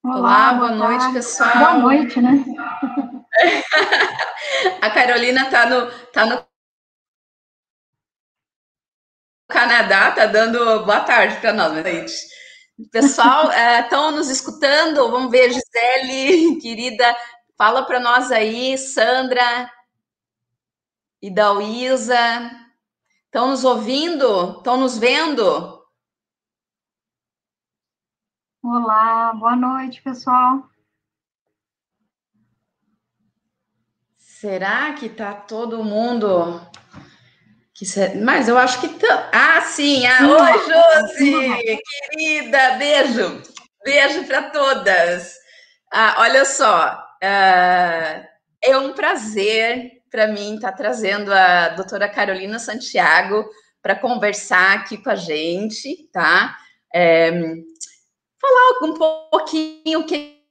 Olá, Olá, boa boa noite, tarde. Boa pessoal. noite, né? A Carolina tá no Canadá, tá dando boa tarde para nós, boa noite. Pessoal, estão nos escutando? Vamos ver, Gisele, querida, fala para nós aí, Sandra e Dauísa. Estão nos ouvindo? Estão nos vendo? Olá, boa noite, pessoal. Será que tá todo mundo? Mas eu acho que tá. Ah, sim! Ah, Sim, oi, tá tudo bem. Josi! Querida, beijo! Beijo para todas! Olha só, é um prazer para mim estar trazendo a doutora Carolina Santiago para conversar aqui com a gente, tá? É, um pouquinho o que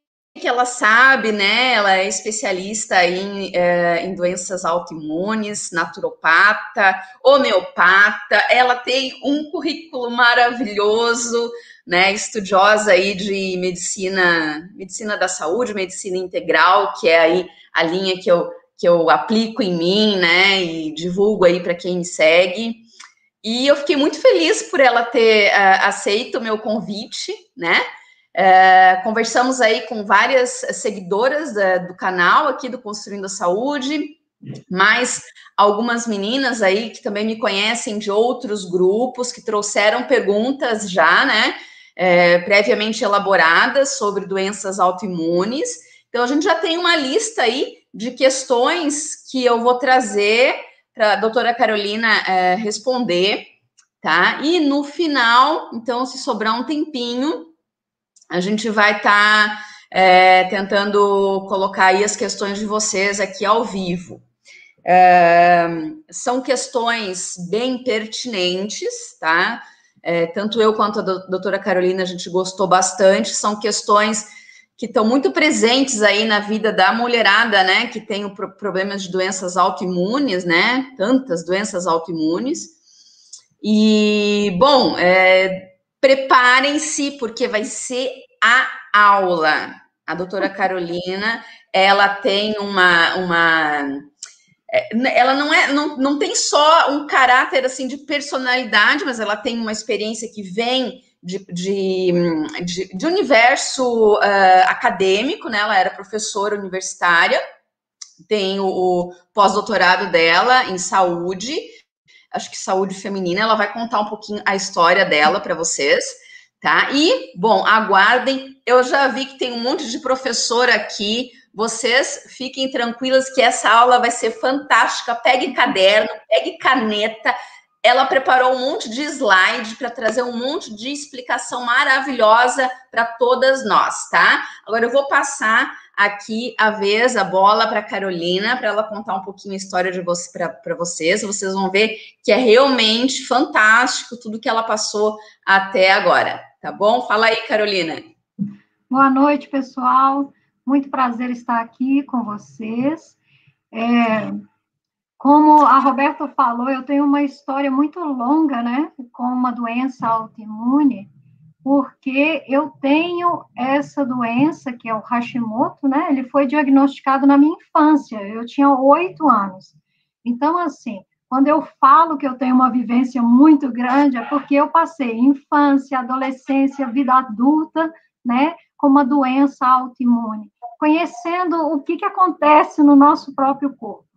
ela sabe, né? Ela é especialista em doenças autoimunes, naturopata, homeopata. Ela tem um currículo maravilhoso, né? Estudiosa aí de medicina da saúde, medicina integral, que é aí a linha que eu aplico em mim, né? E divulgo aí para quem me segue. E eu fiquei muito feliz por ela ter aceito o meu convite, né? Conversamos aí com várias seguidoras do canal aqui do Construindo a Saúde, mais algumas meninas aí que também me conhecem de outros grupos que trouxeram perguntas já, né? Previamente elaboradas sobre doenças autoimunes. Então a gente já tem uma lista aí de questões que eu vou trazer para a doutora Carolina responder, tá? E no final, então, se sobrar um tempinho, a gente vai estar tentando colocar aí as questões de vocês aqui ao vivo. São questões bem pertinentes, tá? Tanto eu quanto a doutora Carolina, a gente gostou bastante. São questões que estão muito presentes aí na vida da mulherada, né? Que tem problemas de doenças autoimunes, né? Tantas doenças autoimunes. E, bom, preparem-se, porque vai ser a aula. A doutora Carolina, ela tem ela não tem só um caráter assim de personalidade, mas ela tem uma experiência que vem de universo acadêmico, né? Ela era professora universitária, tem o pós-doutorado dela em saúde, acho que saúde feminina. Ela vai contar um pouquinho a história dela para vocês, tá? E, bom, aguardem. Eu já vi que tem um monte de professor aqui. Vocês fiquem tranquilas que essa aula vai ser fantástica. Pegue caderno, pegue caneta. Ela preparou um monte de slide para trazer um monte de explicação maravilhosa para todas nós, tá? Agora eu vou passar aqui a bola para a Carolina, para ela contar um pouquinho a história de você, para vocês. Vocês vão ver que é realmente fantástico tudo que ela passou até agora, tá bom? Fala aí, Carolina. Boa noite, pessoal. Muito prazer estar aqui com vocês. Como a Roberta falou, eu tenho uma história muito longa, né, com uma doença autoimune, porque eu tenho essa doença, que é o Hashimoto, né? Ele foi diagnosticado na minha infância, eu tinha 8 anos. Então, assim, quando eu falo que eu tenho uma vivência muito grande, é porque eu passei infância, adolescência, vida adulta, né, com uma doença autoimune, conhecendo o que acontece no nosso próprio corpo.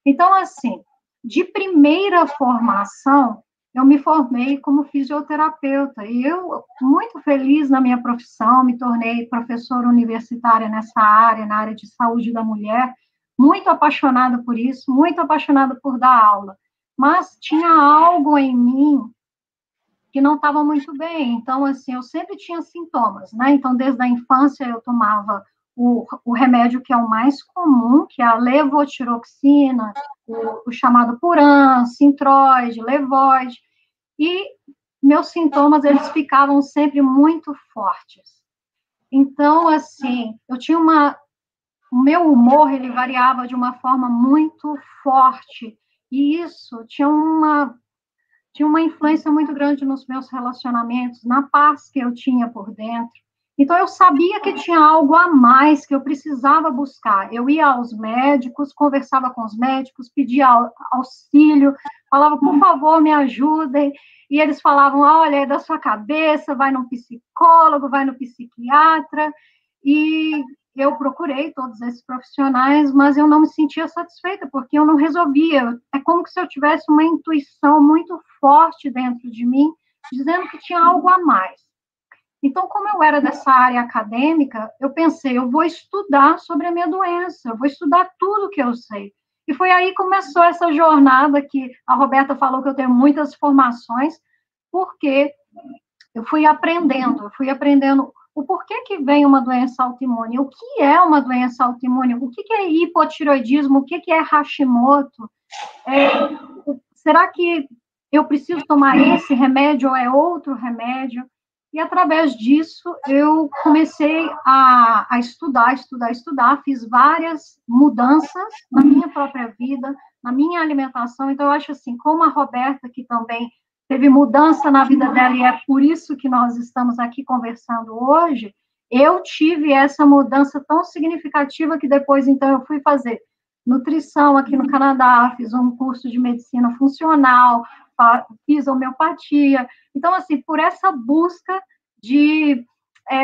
Então, assim, de primeira formação, eu me formei como fisioterapeuta e eu, muito feliz na minha profissão, me tornei professora universitária nessa área, na área de saúde da mulher, muito apaixonada por isso, muito apaixonada por dar aula. Mas tinha algo em mim que não estava muito bem. Então, assim, eu sempre tinha sintomas, né? Então, desde a infância eu tomava o remédio que é o mais comum, que é a levotiroxina, o chamado Puran, Sintroid, Levoide, e meus sintomas, eles ficavam sempre muito fortes. Então, assim, eu tinha o meu humor, ele variava de uma forma muito forte, e isso tinha uma influência muito grande nos meus relacionamentos, na paz que eu tinha por dentro. Então, eu sabia que tinha algo a mais que eu precisava buscar. Eu ia aos médicos, conversava com os médicos, pedia auxílio, falava, por favor, me ajudem. E eles falavam, olha, é da sua cabeça, vai no psicólogo, vai no psiquiatra. E eu procurei todos esses profissionais, mas eu não me sentia satisfeita, porque eu não resolvia. É como se eu tivesse uma intuição muito forte dentro de mim, dizendo que tinha algo a mais. Então, como eu era dessa área acadêmica, eu pensei, eu vou estudar sobre a minha doença, eu vou estudar tudo que eu sei. E foi aí que começou essa jornada que a Roberta falou que eu tenho muitas formações, porque eu fui aprendendo o porquê que vem uma doença autoimune, o que é uma doença autoimune, o que é hipotiroidismo, o que é Hashimoto, será que eu preciso tomar esse remédio ou é outro remédio? E através disso eu comecei a estudar, fiz várias mudanças na minha própria vida, na minha alimentação. Então eu acho assim, como a Roberta, que também teve mudança na vida dela, e é por isso que nós estamos aqui conversando hoje, eu tive essa mudança tão significativa que depois, então, eu fui fazer nutrição aqui no Canadá, fiz um curso de medicina funcional, fiz homeopatia. Então, assim, por essa busca de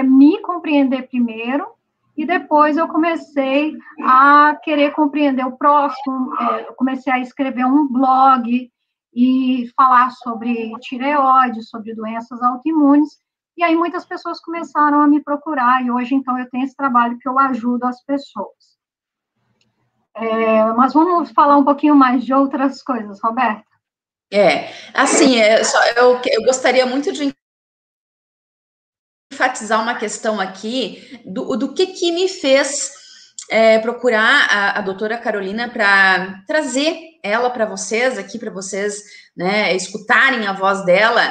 me compreender primeiro, e depois eu comecei a querer compreender o próximo, eu comecei a escrever um blog e falar sobre tireoide, sobre doenças autoimunes, e aí muitas pessoas começaram a me procurar, e hoje, então, eu tenho esse trabalho que eu ajudo as pessoas. Mas vamos falar um pouquinho mais de outras coisas, Roberta. Assim, eu gostaria muito de enfatizar uma questão aqui do que me fez procurar a doutora Carolina para trazer ela para vocês aqui, para vocês, né, escutarem a voz dela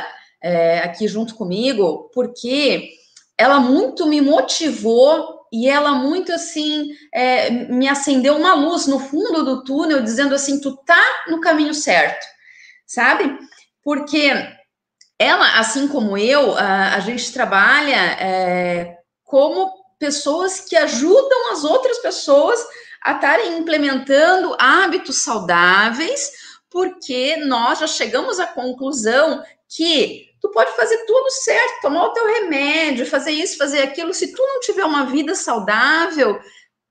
aqui junto comigo, porque ela muito me motivou e ela muito, assim, me acendeu uma luz no fundo do túnel, dizendo assim, tu tá no caminho certo, sabe? Porque ela, assim como eu, a gente trabalha como pessoas que ajudam as outras pessoas a estarem implementando hábitos saudáveis, porque nós já chegamos à conclusão que tu pode fazer tudo certo, tomar o teu remédio, fazer isso, fazer aquilo, se tu não tiver uma vida saudável,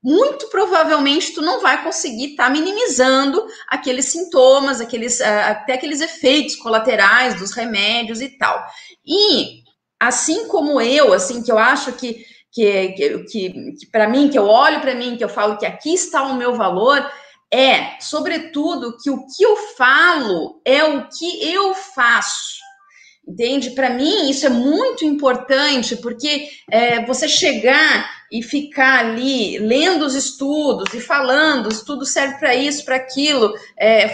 muito provavelmente tu não vai conseguir estar minimizando aqueles sintomas, até aqueles efeitos colaterais dos remédios e tal. E assim como eu, assim, que eu acho que para mim, que eu olho para mim, que eu falo que aqui está o meu valor, sobretudo, que o que eu falo é o que eu faço. Entende? Para mim, isso é muito importante, porque você chegar e ficar ali lendo os estudos e falando, o estudo serve para isso, para aquilo,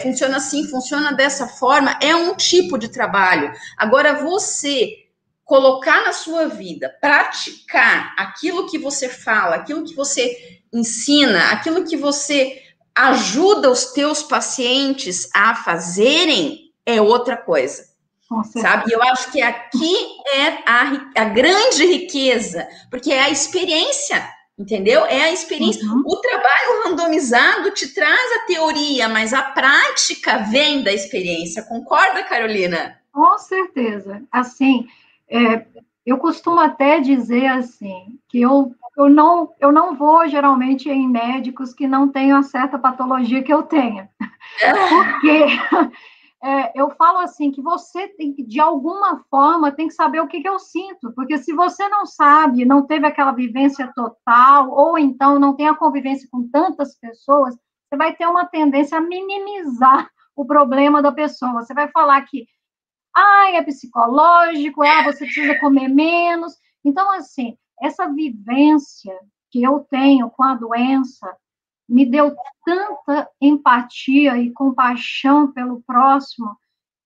funciona assim, funciona dessa forma, é um tipo de trabalho. Agora, você colocar na sua vida, praticar aquilo que você fala, aquilo que você ensina, aquilo que você ajuda os teus pacientes a fazerem, é outra coisa. Sabe? E eu acho que aqui é a grande riqueza, porque é a experiência, entendeu? É a experiência. Uhum. O trabalho randomizado te traz a teoria, mas a prática vem da experiência. Concorda, Carolina? Com certeza. Assim, eu costumo até dizer assim, que eu não vou geralmente em médicos que não tenham a certa patologia que eu tenha. Porque eu falo assim, que você tem que, de alguma forma, tem que saber o que eu sinto, porque se você não sabe, não teve aquela vivência total, ou então não tem a convivência com tantas pessoas, você vai ter uma tendência a minimizar o problema da pessoa. Você vai falar que, é psicológico, você precisa comer menos. Então, assim, essa vivência que eu tenho com a doença me deu tanta empatia e compaixão pelo próximo,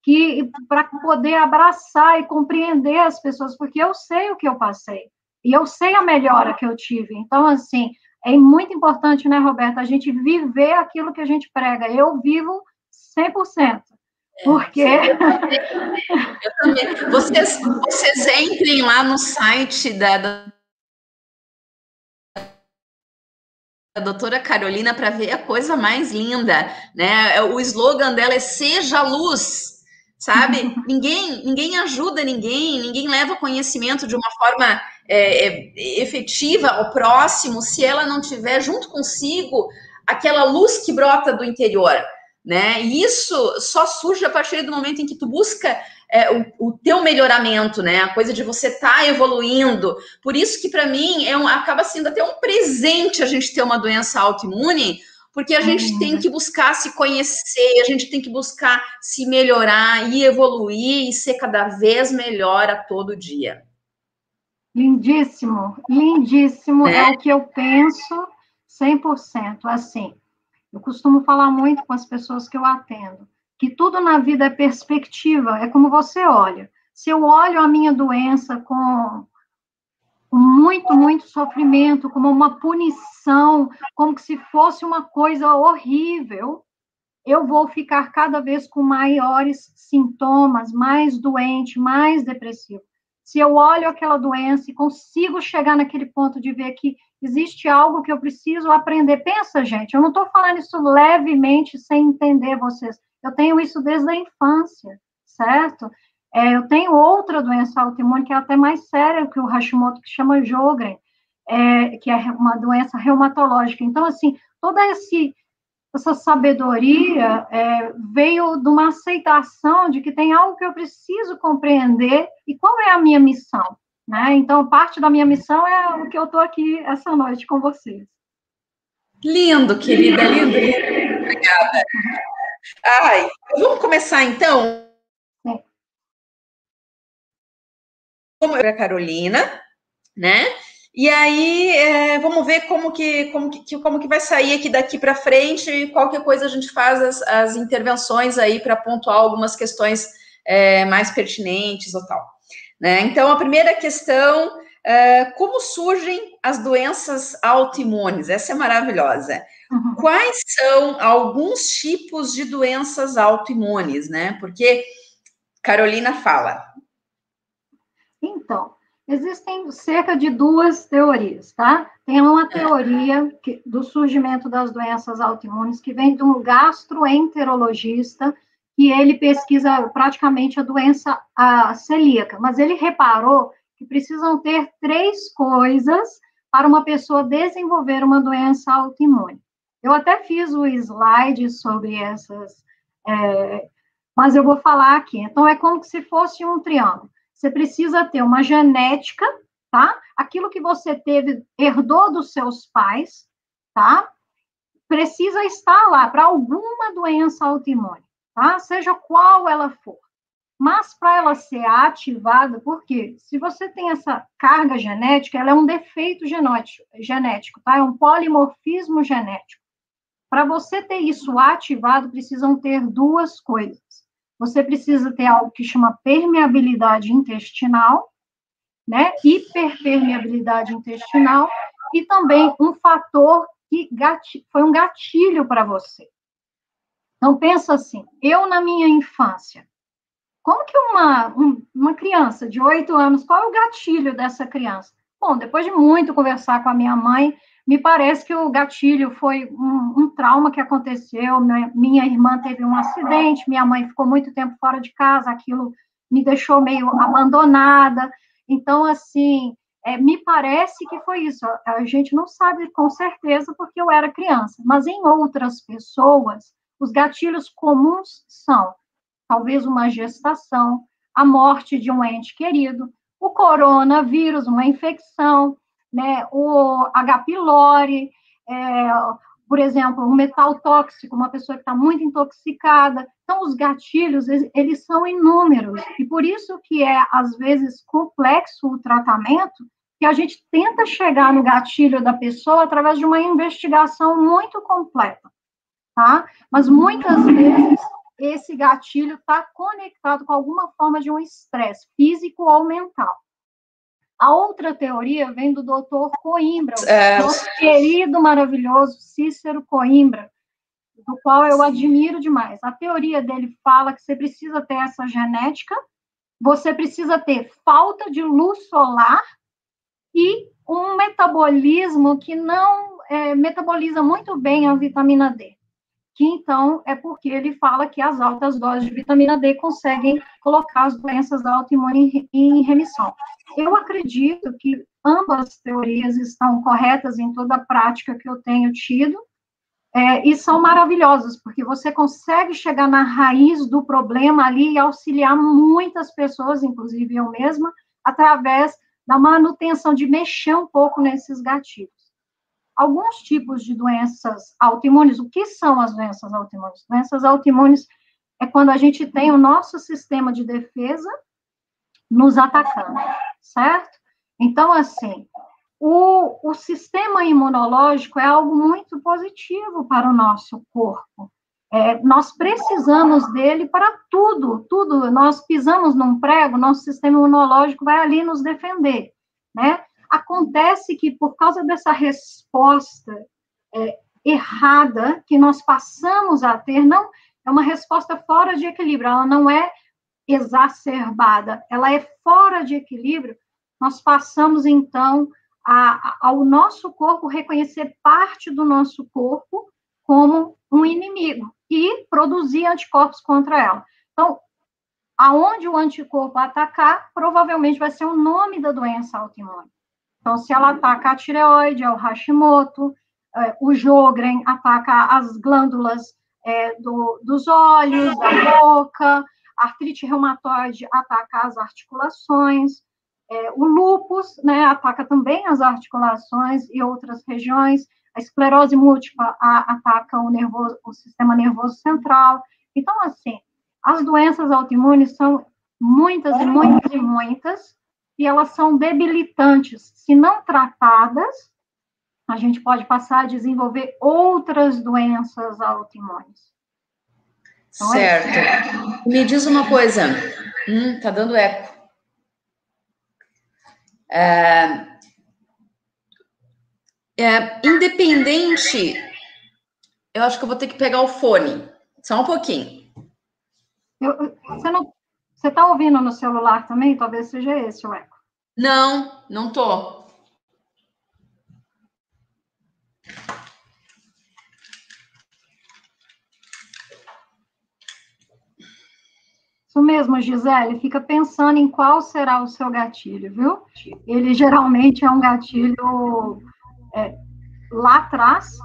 que para poder abraçar e compreender as pessoas, porque eu sei o que eu passei, e eu sei a melhora que eu tive. Então, assim, é muito importante, né, Roberta, a gente viver aquilo que a gente prega. Eu vivo 100%. Porque... Eu também. Vocês entrem lá no site da a doutora Carolina para ver a coisa mais linda, né? O slogan dela é Seja Luz, sabe? Ninguém ajuda ninguém leva conhecimento de uma forma efetiva ao próximo se ela não tiver junto consigo aquela luz que brota do interior, né? E isso só surge a partir do momento em que tu busca o teu melhoramento, né? A coisa de você estar evoluindo. Por isso que, para mim, acaba sendo até um presente a gente ter uma doença autoimune, porque a gente tem que buscar se conhecer, a gente tem que buscar se melhorar e evoluir e ser cada vez melhor a todo dia. Lindíssimo, lindíssimo, né? É o que eu penso 100%. Assim, eu costumo falar muito com as pessoas que eu atendo, que tudo na vida é perspectiva, é como você olha. Se eu olho a minha doença com muito sofrimento, como uma punição, como se fosse uma coisa horrível, eu vou ficar cada vez com maiores sintomas, mais doente, mais depressivo. Se eu olho aquela doença e consigo chegar naquele ponto de ver que existe algo que eu preciso aprender. Pensa, gente, eu não estou falando isso levemente, sem entender vocês. Eu tenho isso desde a infância, certo? Eu tenho outra doença autoimune que é até mais séria que o Hashimoto, que chama Sjögren, que é uma doença reumatológica. Então, assim, toda essa sabedoria veio de uma aceitação de que tem algo que eu preciso compreender e qual é a minha missão, né? Então, parte da minha missão é o que eu estou aqui essa noite com vocês. Lindo, querida, lindo. Obrigada. Ai, vamos começar, então? Sim. Como eu e a Carolina, né? E aí, vamos ver como que vai sair aqui daqui para frente e qualquer coisa a gente faz as intervenções aí para pontuar algumas questões mais pertinentes ou tal. Né? Então, a primeira questão, como surgem as doenças autoimunes? Essa é maravilhosa. Uhum. Quais são alguns tipos de doenças autoimunes, né? Porque Carolina fala. Então, existem cerca de 2 teorias, tá? Tem uma teoria do surgimento das doenças autoimunes que vem de um gastroenterologista, que ele pesquisa praticamente a doença celíaca, mas ele reparou que precisam ter 3 coisas para uma pessoa desenvolver uma doença autoimune. Eu até fiz o slide sobre essas, mas eu vou falar aqui. Então, é como se fosse um triângulo. Você precisa ter uma genética, tá? Aquilo que você herdou dos seus pais, tá? Precisa estar lá para alguma doença autoimune, tá? Seja qual ela for. Mas para ela ser ativada, porque se você tem essa carga genética, ela é um defeito genético, tá? É um polimorfismo genético. Para você ter isso ativado, precisam ter 2 coisas. Você precisa ter algo que chama permeabilidade intestinal, né? Hiperpermeabilidade intestinal, e também um fator que foi um gatilho para você. Então, pensa assim, eu na minha infância, como que uma criança de 8 anos, qual é o gatilho dessa criança? Bom, depois de muito conversar com a minha mãe, me parece que o gatilho foi um trauma que aconteceu, minha irmã teve um acidente, minha mãe ficou muito tempo fora de casa, aquilo me deixou meio abandonada. Então, assim, me parece que foi isso. A gente não sabe com certeza porque eu era criança, mas em outras pessoas, os gatilhos comuns são talvez uma gestação, a morte de um ente querido, o coronavírus, uma infecção, né, o H. pylori, por exemplo, um metal tóxico, uma pessoa que está muito intoxicada. Então, os gatilhos, eles são inúmeros, e por isso que às vezes, complexo o tratamento, que a gente tenta chegar no gatilho da pessoa através de uma investigação muito completa, tá? Mas, muitas vezes, esse gatilho está conectado com alguma forma de um estresse físico ou mental. A outra teoria vem do Dr. Coimbra, nosso querido, maravilhoso Cícero Coimbra, do qual eu admiro demais. A teoria dele fala que você precisa ter essa genética, você precisa ter falta de luz solar e um metabolismo que não metaboliza muito bem a vitamina D. Que então é porque ele fala que as altas doses de vitamina D conseguem colocar as doenças autoimunes em remissão. Eu acredito que ambas teorias estão corretas em toda a prática que eu tenho tido, e são maravilhosas, porque você consegue chegar na raiz do problema ali e auxiliar muitas pessoas, inclusive eu mesma, através da manutenção de mexer um pouco nesses gatilhos. Alguns tipos de doenças autoimunes, o que são as doenças autoimunes? Doenças autoimunes é quando a gente tem o nosso sistema de defesa nos atacando, certo? Então, assim, o sistema imunológico é algo muito positivo para o nosso corpo. Nós precisamos dele para tudo. Nós pisamos num prego, nosso sistema imunológico vai ali nos defender, né? Acontece que, por causa dessa resposta errada que nós passamos a ter, não é uma resposta fora de equilíbrio, ela não é exacerbada, ela é fora de equilíbrio, nós passamos, então, ao nosso corpo reconhecer parte do nosso corpo como um inimigo e produzir anticorpos contra ela. Então, aonde o anticorpo atacar, provavelmente vai ser o nome da doença autoimune. Então, se ela ataca a tireoide, é o Hashimoto, o Sjögren ataca as glândulas dos olhos, da boca, a artrite reumatoide ataca as articulações, o lúpus, né, ataca também as articulações e outras regiões, a esclerose múltipla ataca o sistema nervoso central. Então, assim, as doenças autoimunes são muitas e muitas e muitas, e elas são debilitantes. Se não tratadas, a gente pode passar a desenvolver outras doenças autoimunes. Então, certo. Me diz uma coisa. Tá dando eco. Independente... Eu acho que eu vou ter que pegar o fone. Só um pouquinho. Você está ouvindo no celular também? Talvez seja esse o eco. Não, não tô. Isso mesmo, Gisele. Fica pensando em qual será o seu gatilho, viu? Ele geralmente é um gatilho lá atrás,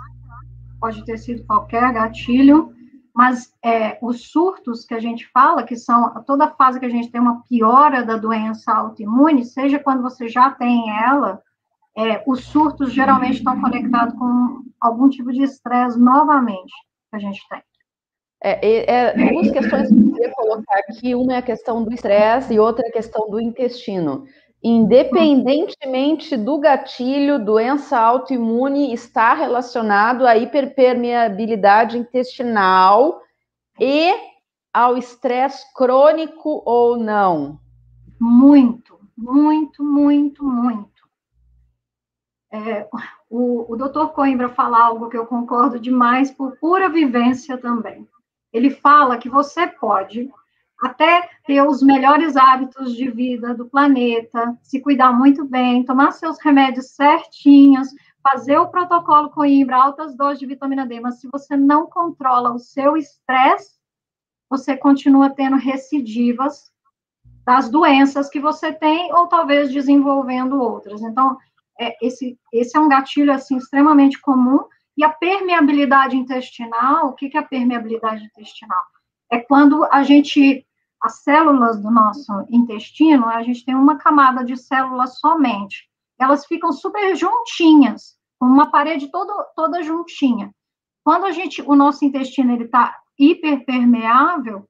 pode ter sido qualquer gatilho, mas os surtos que a gente fala, que são toda fase que a gente tem uma piora da doença autoimune, seja quando você já tem ela, os surtos geralmente estão conectados com algum tipo de estresse novamente que a gente tem. Duas questões que eu queria colocar aqui, uma é a questão do estresse e outra é a questão do intestino. Independentemente do gatilho, doença autoimune está relacionado à hiperpermeabilidade intestinal e ao estresse crônico ou não? Muito, muito, muito, muito. O doutor Coimbra fala algo que eu concordo demais por pura vivência também. Ele fala que você pode até ter os melhores hábitos de vida do planeta, se cuidar muito bem, tomar seus remédios certinhos, fazer o protocolo Coimbra, altas doses de vitamina D, mas se você não controla o seu estresse, você continua tendo recidivas das doenças que você tem, ou talvez desenvolvendo outras. Então, esse é um gatilho, assim, extremamente comum. E a permeabilidade intestinal, o que é a permeabilidade intestinal? É quando as células do nosso intestino, a gente tem uma camada de células somente. Elas ficam super juntinhas, com uma parede toda juntinha. Quando o nosso intestino está hiperpermeável,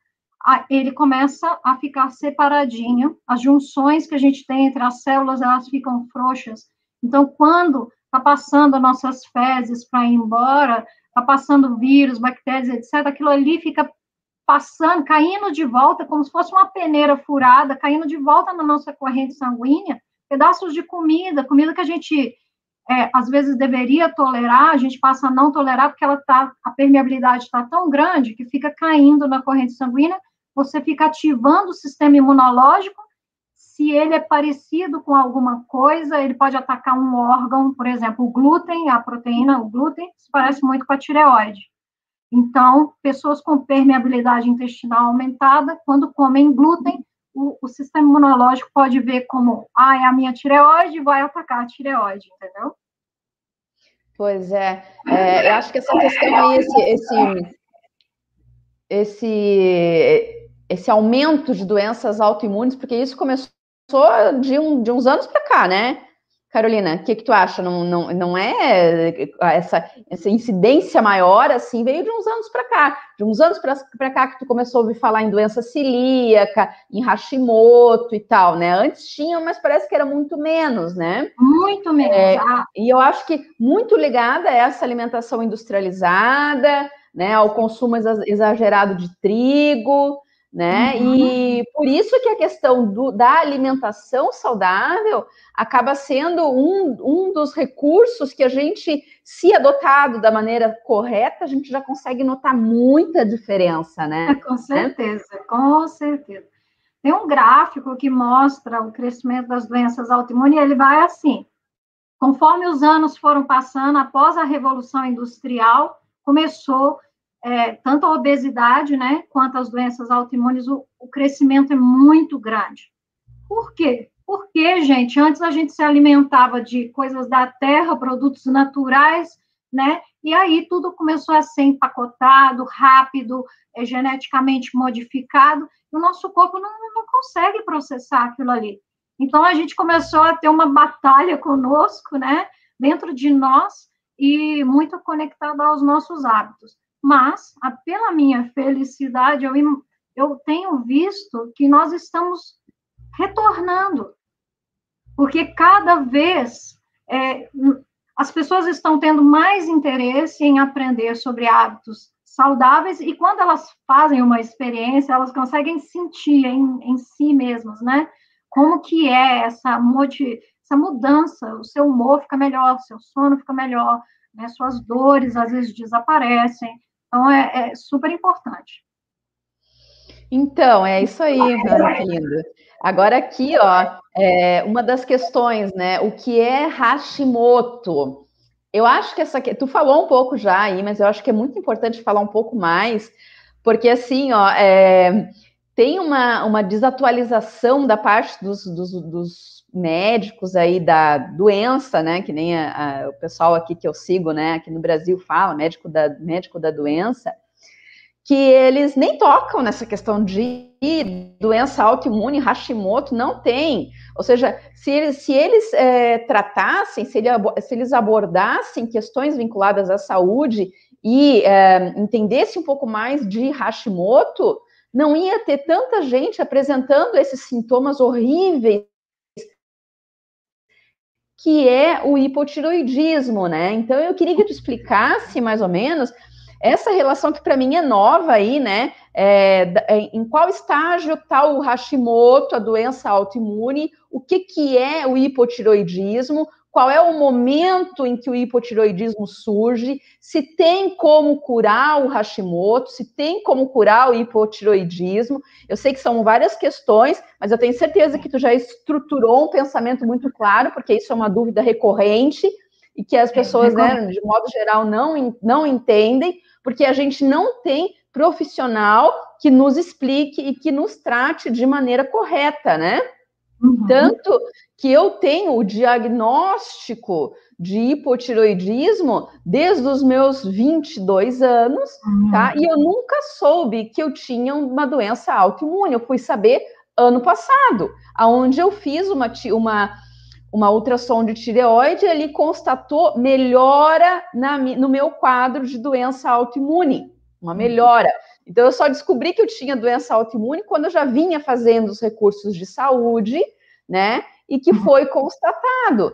ele começa a ficar separadinho. As junções que a gente tem entre as células, elas ficam frouxas. Então, quando está passando as nossas fezes para ir embora, está passando vírus, bactérias, etc., aquilo ali fica passando, caindo de volta, como se fosse uma peneira furada, caindo de volta na nossa corrente sanguínea, pedaços de comida que a gente, às vezes, deveria tolerar, a gente passa a não tolerar, porque a permeabilidade está tão grande que fica caindo na corrente sanguínea, você fica ativando o sistema imunológico. Se se ele é parecido com alguma coisa, ele pode atacar um órgão, por exemplo, o glúten, a proteína, o glúten, se parece muito com a tireoide. Então, pessoas com permeabilidade intestinal aumentada, quando comem glúten, o sistema imunológico pode ver como, é a minha tireoide, vai atacar a tireoide, entendeu? Pois é. Eu acho que essa questão aí, esse aumento de doenças autoimunes, porque isso começou de uns anos para cá, né? Carolina, o que tu acha? Não é essa incidência maior, assim, veio de uns anos para cá. De uns anos para cá que tu começou a ouvir falar em doença celíaca, em Hashimoto e tal, né? Antes tinha, mas parece que era muito menos, né? Muito menos. E eu acho que muito ligada a essa alimentação industrializada, né? Ao consumo exagerado de trigo, né? Uhum. E por isso que a questão da alimentação saudável acaba sendo um dos recursos que a gente, se adotado da maneira correta, a gente já consegue notar muita diferença, né? Com certeza, com certeza. Tem um gráfico que mostra o crescimento das doenças autoimunes, e ele vai assim, conforme os anos foram passando, após a Revolução Industrial, começou tanto a obesidade, né, quanto as doenças autoimunes, o crescimento é muito grande. Por quê? Porque, gente, antes a gente se alimentava de coisas da terra, produtos naturais, né, e aí tudo começou a ser empacotado, rápido, geneticamente modificado, e o nosso corpo não consegue processar aquilo ali. Então, a gente começou a ter uma batalha conosco, né, dentro de nós, e muito conectada aos nossos hábitos. Mas, pela minha felicidade, eu tenho visto que nós estamos retornando, porque cada vez as pessoas estão tendo mais interesse em aprender sobre hábitos saudáveis, e quando elas fazem uma experiência, elas conseguem sentir em si mesmas, né? Como que é essa mudança, o seu humor fica melhor, o seu sono fica melhor, né? Suas dores às vezes desaparecem. Então, é super importante. Então, é isso aí, Ana, que lindo. Agora aqui, ó, uma das questões, né? O que é Hashimoto? Eu acho que tu falou um pouco já aí, mas eu acho que é muito importante falar um pouco mais, porque assim, ó, tem uma desatualização da parte dos médicos aí da doença, né? Que nem o pessoal aqui que eu sigo, né? Aqui no Brasil fala, médico da doença, que eles nem tocam nessa questão de doença autoimune, Hashimoto, não tem. Ou seja, se eles tratassem, se eles abordassem questões vinculadas à saúde e entendessem um pouco mais de Hashimoto, não ia ter tanta gente apresentando esses sintomas horríveis que é o hipotiroidismo, né? Então, eu queria que tu explicasse mais ou menos essa relação que para mim é nova aí, né? Em qual estágio está o Hashimoto, a doença autoimune, o que é o hipotiroidismo, qual é o momento em que o hipotiroidismo surge, se tem como curar o Hashimoto, se tem como curar o hipotiroidismo. Eu sei que são várias questões, mas eu tenho certeza que tu já estruturou um pensamento muito claro, porque isso é uma dúvida recorrente e que as pessoas, né, de modo geral, não entendem, porque a gente não tem profissional que nos explique e que nos trate de maneira correta, né? Uhum. Tanto que eu tenho o diagnóstico de hipotiroidismo desde os meus 22 anos, tá? E eu nunca soube que eu tinha uma doença autoimune. Eu fui saber ano passado, onde eu fiz uma ultrassom de tireoide, ele constatou melhora no meu quadro de doença autoimune, uma melhora. Então, eu só descobri que eu tinha doença autoimune quando eu já vinha fazendo os recursos de saúde, né? E que foi constatado.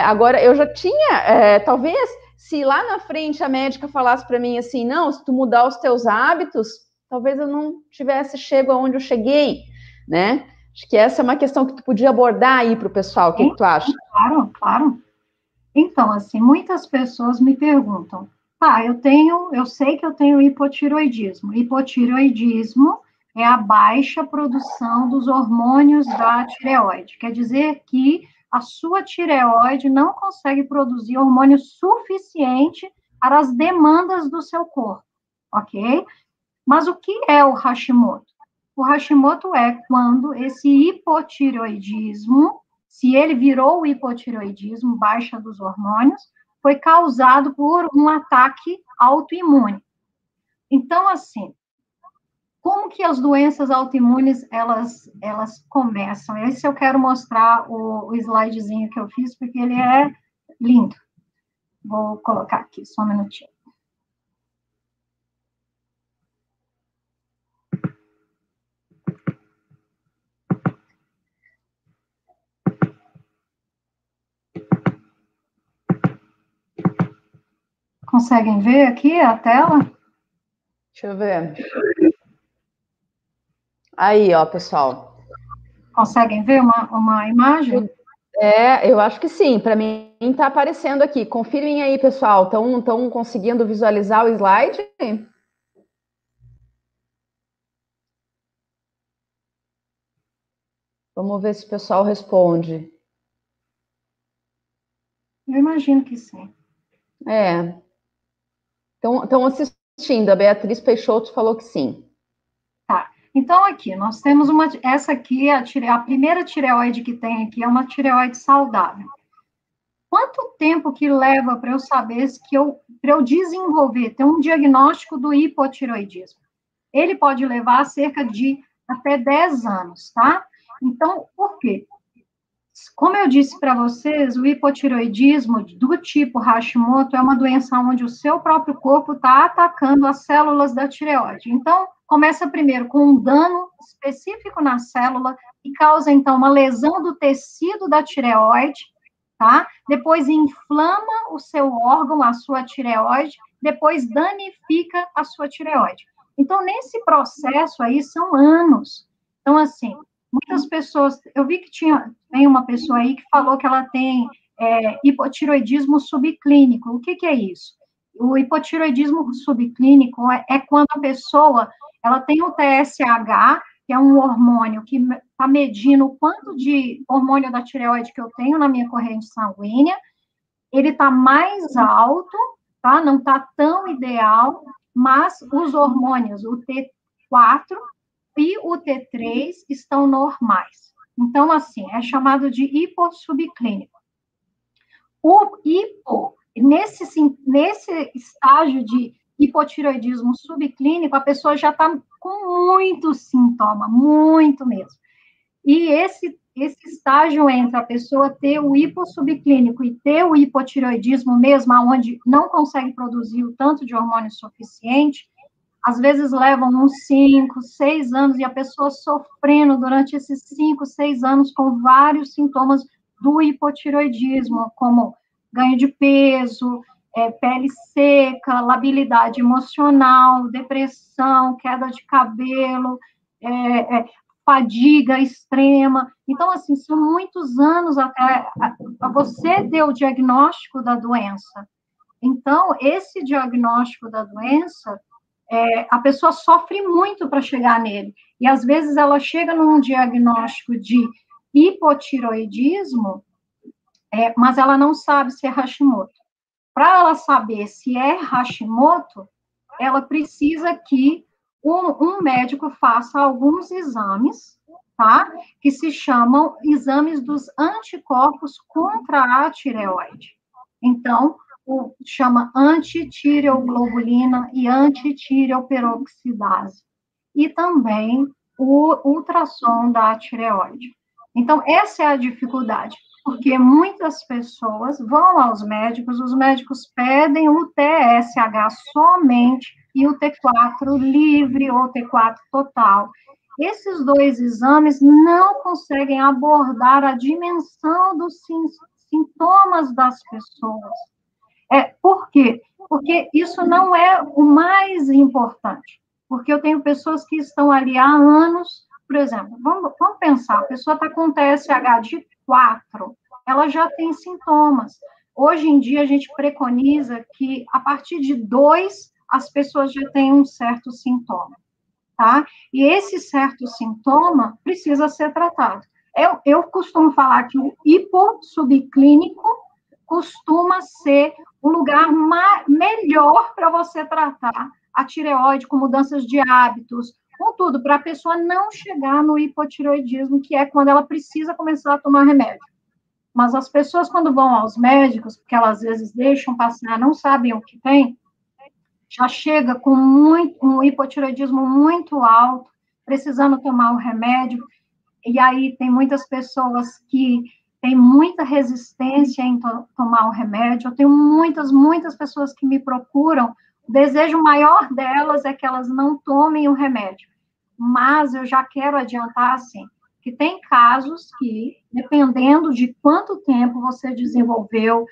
Agora, eu já tinha, talvez, se lá na frente a médica falasse para mim assim, não, se tu mudar os teus hábitos, talvez eu não tivesse chego aonde eu cheguei, né? Acho que essa é uma questão que tu podia abordar aí para o pessoal. O que tu acha? Claro, claro. Então, assim, muitas pessoas me perguntam, eu sei que eu tenho hipotiroidismo. Hipotiroidismo é a baixa produção dos hormônios da tireoide. Quer dizer que a sua tireoide não consegue produzir hormônio suficiente para as demandas do seu corpo, ok? Mas o que é o Hashimoto? O Hashimoto é quando esse hipotireoidismo, se ele virou o hipotireoidismo, baixa dos hormônios, foi causado por um ataque autoimune. Então, assim, como que as doenças autoimunes, elas começam? Esse eu quero mostrar o slidezinho que eu fiz, porque ele é lindo. Vou colocar aqui, só um minutinho. Conseguem ver aqui a tela? Deixa eu ver. Aí, ó, pessoal. Conseguem ver uma imagem? Eu acho que sim. Para mim está aparecendo aqui. Confirmem aí, pessoal. Estão conseguindo visualizar o slide? Vamos ver se o pessoal responde. Eu imagino que sim. Estão assistindo. A Beatriz Peixoto falou que sim. Tá. Então, aqui, nós temos essa aqui, a primeira tireoide que tem aqui é uma tireoide saudável. Quanto tempo que leva para eu saber para eu desenvolver, ter um diagnóstico do hipotireoidismo? Ele pode levar cerca de até 10 anos, tá? Então, por quê? Como eu disse para vocês, o hipotireoidismo do tipo Hashimoto é uma doença onde o seu próprio corpo está atacando as células da tireoide. Então, começa primeiro com um dano específico na célula e causa, então, uma lesão do tecido da tireoide, tá? Depois inflama o seu órgão, a sua tireoide, depois danifica a sua tireoide. Então, nesse processo aí, são anos. Então, assim, muitas pessoas, eu vi que tem uma pessoa aí que falou que ela tem hipotireoidismo subclínico. O que é isso? O hipotireoidismo subclínico é quando a pessoa, ela tem o TSH, que é um hormônio que está medindo o quanto de hormônio da tireoide que eu tenho na minha corrente sanguínea, ele está mais alto, tá? Não está tão ideal, mas os hormônios, o T4 e o T3 estão normais. Então, assim, é chamado de hipossubclínico. O hipo, nesse estágio de hipotireoidismo subclínico, a pessoa já está com muito sintoma, muito mesmo. E esse estágio entre a pessoa ter o hipossubclínico e ter o hipotireoidismo mesmo, onde não consegue produzir o tanto de hormônio suficiente, às vezes levam uns 5, 6 anos, e a pessoa sofrendo durante esses 5, 6 anos com vários sintomas do hipotireoidismo, como ganho de peso, pele seca, labilidade emocional, depressão, queda de cabelo, fadiga extrema. Então, assim, são muitos anos até você ter o diagnóstico da doença. Então, esse diagnóstico da doença, a pessoa sofre muito para chegar nele. E, às vezes, ela chega num diagnóstico de hipotireoidismo, mas ela não sabe se é Hashimoto. Para ela saber se é Hashimoto, ela precisa que um médico faça alguns exames, tá? Que se chamam exames dos anticorpos contra a tireoide. Então, chama antitireoglobulina e antitireoperoxidase. E também o ultrassom da tireoide. Então, essa é a dificuldade, porque muitas pessoas vão aos médicos, os médicos pedem o TSH somente e o T4 livre ou T4 total. Esses dois exames não conseguem abordar a dimensão dos sintomas das pessoas. Por quê? Porque isso não é o mais importante. Porque eu tenho pessoas que estão ali há anos, por exemplo, vamos pensar, a pessoa está com TSH de 4, ela já tem sintomas. Hoje em dia, a gente preconiza que, a partir de 2, as pessoas já têm um certo sintoma. tá? E esse certo sintoma precisa ser tratado. Eu costumo falar que o hipossubclínico costuma ser o lugar melhor para você tratar a tireoide com mudanças de hábitos, com tudo, para a pessoa não chegar no hipotireoidismo, que é quando ela precisa começar a tomar remédio. Mas as pessoas, quando vão aos médicos, porque elas às vezes deixam passar, não sabem o que tem, já chega com um hipotireoidismo muito alto, precisando tomar o remédio, e aí tem muitas pessoas que têm muita resistência em tomar o remédio. Eu tenho muitas pessoas que me procuram, o desejo maior delas é que elas não tomem o remédio, mas eu já quero adiantar, assim, que tem casos que, dependendo de quanto tempo você desenvolveu,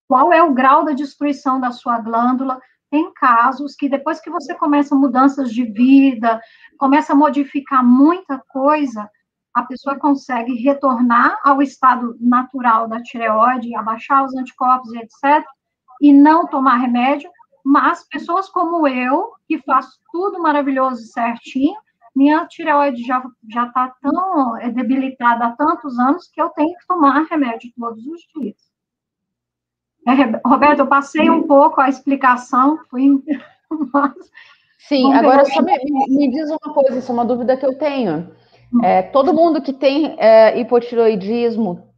qual é o grau da destruição da sua glândula, tem casos que depois que você começa mudanças de vida, começa a modificar muita coisa, a pessoa consegue retornar ao estado natural da tireoide, abaixar os anticorpos e etc., e não tomar remédio, mas pessoas como eu, que faço tudo maravilhoso e certinho, minha tireoide já está tão debilitada há tantos anos que eu tenho que tomar remédio todos os dias. Roberto, eu passei um pouco a explicação, mas... Sim, agora só me diz uma coisa, isso é uma dúvida que eu tenho. Todo mundo que tem hipotireoidismo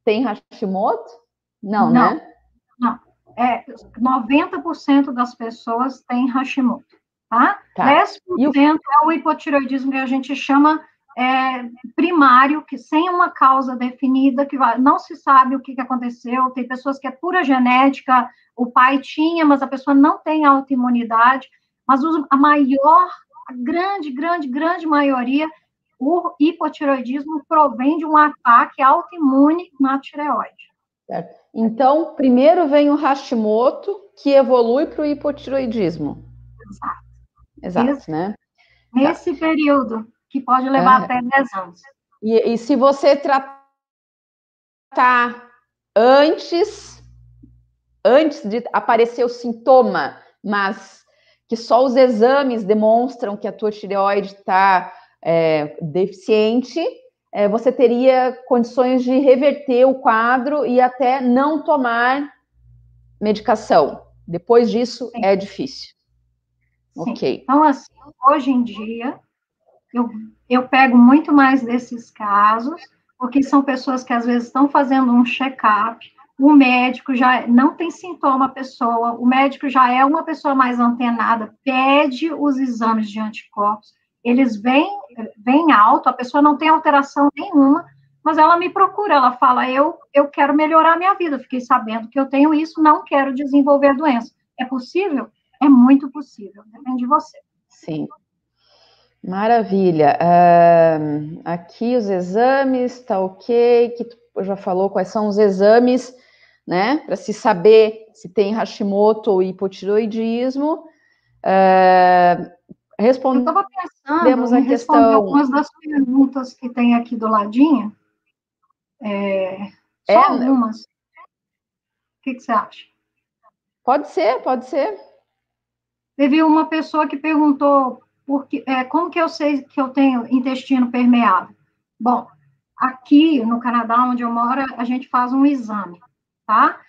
tem Hashimoto? Não, né? Não. 90% das pessoas têm Hashimoto, tá? 10% é o hipotireoidismo que a gente chama primário, que sem uma causa definida, que não se sabe o que aconteceu, tem pessoas que é pura genética, o pai tinha, mas a pessoa não tem autoimunidade, mas a grande maioria, o hipotireoidismo provém de um ataque autoimune na tireoide. Certo. Então, primeiro vem o Hashimoto, que evolui para o hipotireoidismo. Exato, né? Nesse período, que pode levar até 10 anos. E se você tratar antes de aparecer o sintoma, mas que só os exames demonstram que a tua tireoide está deficiente, você teria condições de reverter o quadro e até não tomar medicação. Depois disso, sim, é difícil. Sim. Ok. Então, assim, hoje em dia, eu pego muito mais desses casos, porque são pessoas que às vezes estão fazendo um check-up, o médico já não tem sintoma a pessoa, o médico já é uma pessoa mais antenada, pede os exames de anticorpos, eles vêm alto, a pessoa não tem alteração nenhuma, mas ela me procura, ela fala, eu quero melhorar a minha vida, fiquei sabendo que eu tenho isso, não quero desenvolver a doença. É possível? É muito possível, depende de você. Sim. Maravilha. Aqui os exames, tá ok, que tu já falou quais são os exames, né, para se saber se tem Hashimoto ou hipotireoidismo. Eu estava pensando em responder algumas das perguntas que tem aqui do ladinho. Só algumas. O que você acha? Pode ser. Teve uma pessoa que perguntou como que eu sei que eu tenho intestino permeável? Bom, aqui no Canadá, onde eu moro, a gente faz um exame, tá?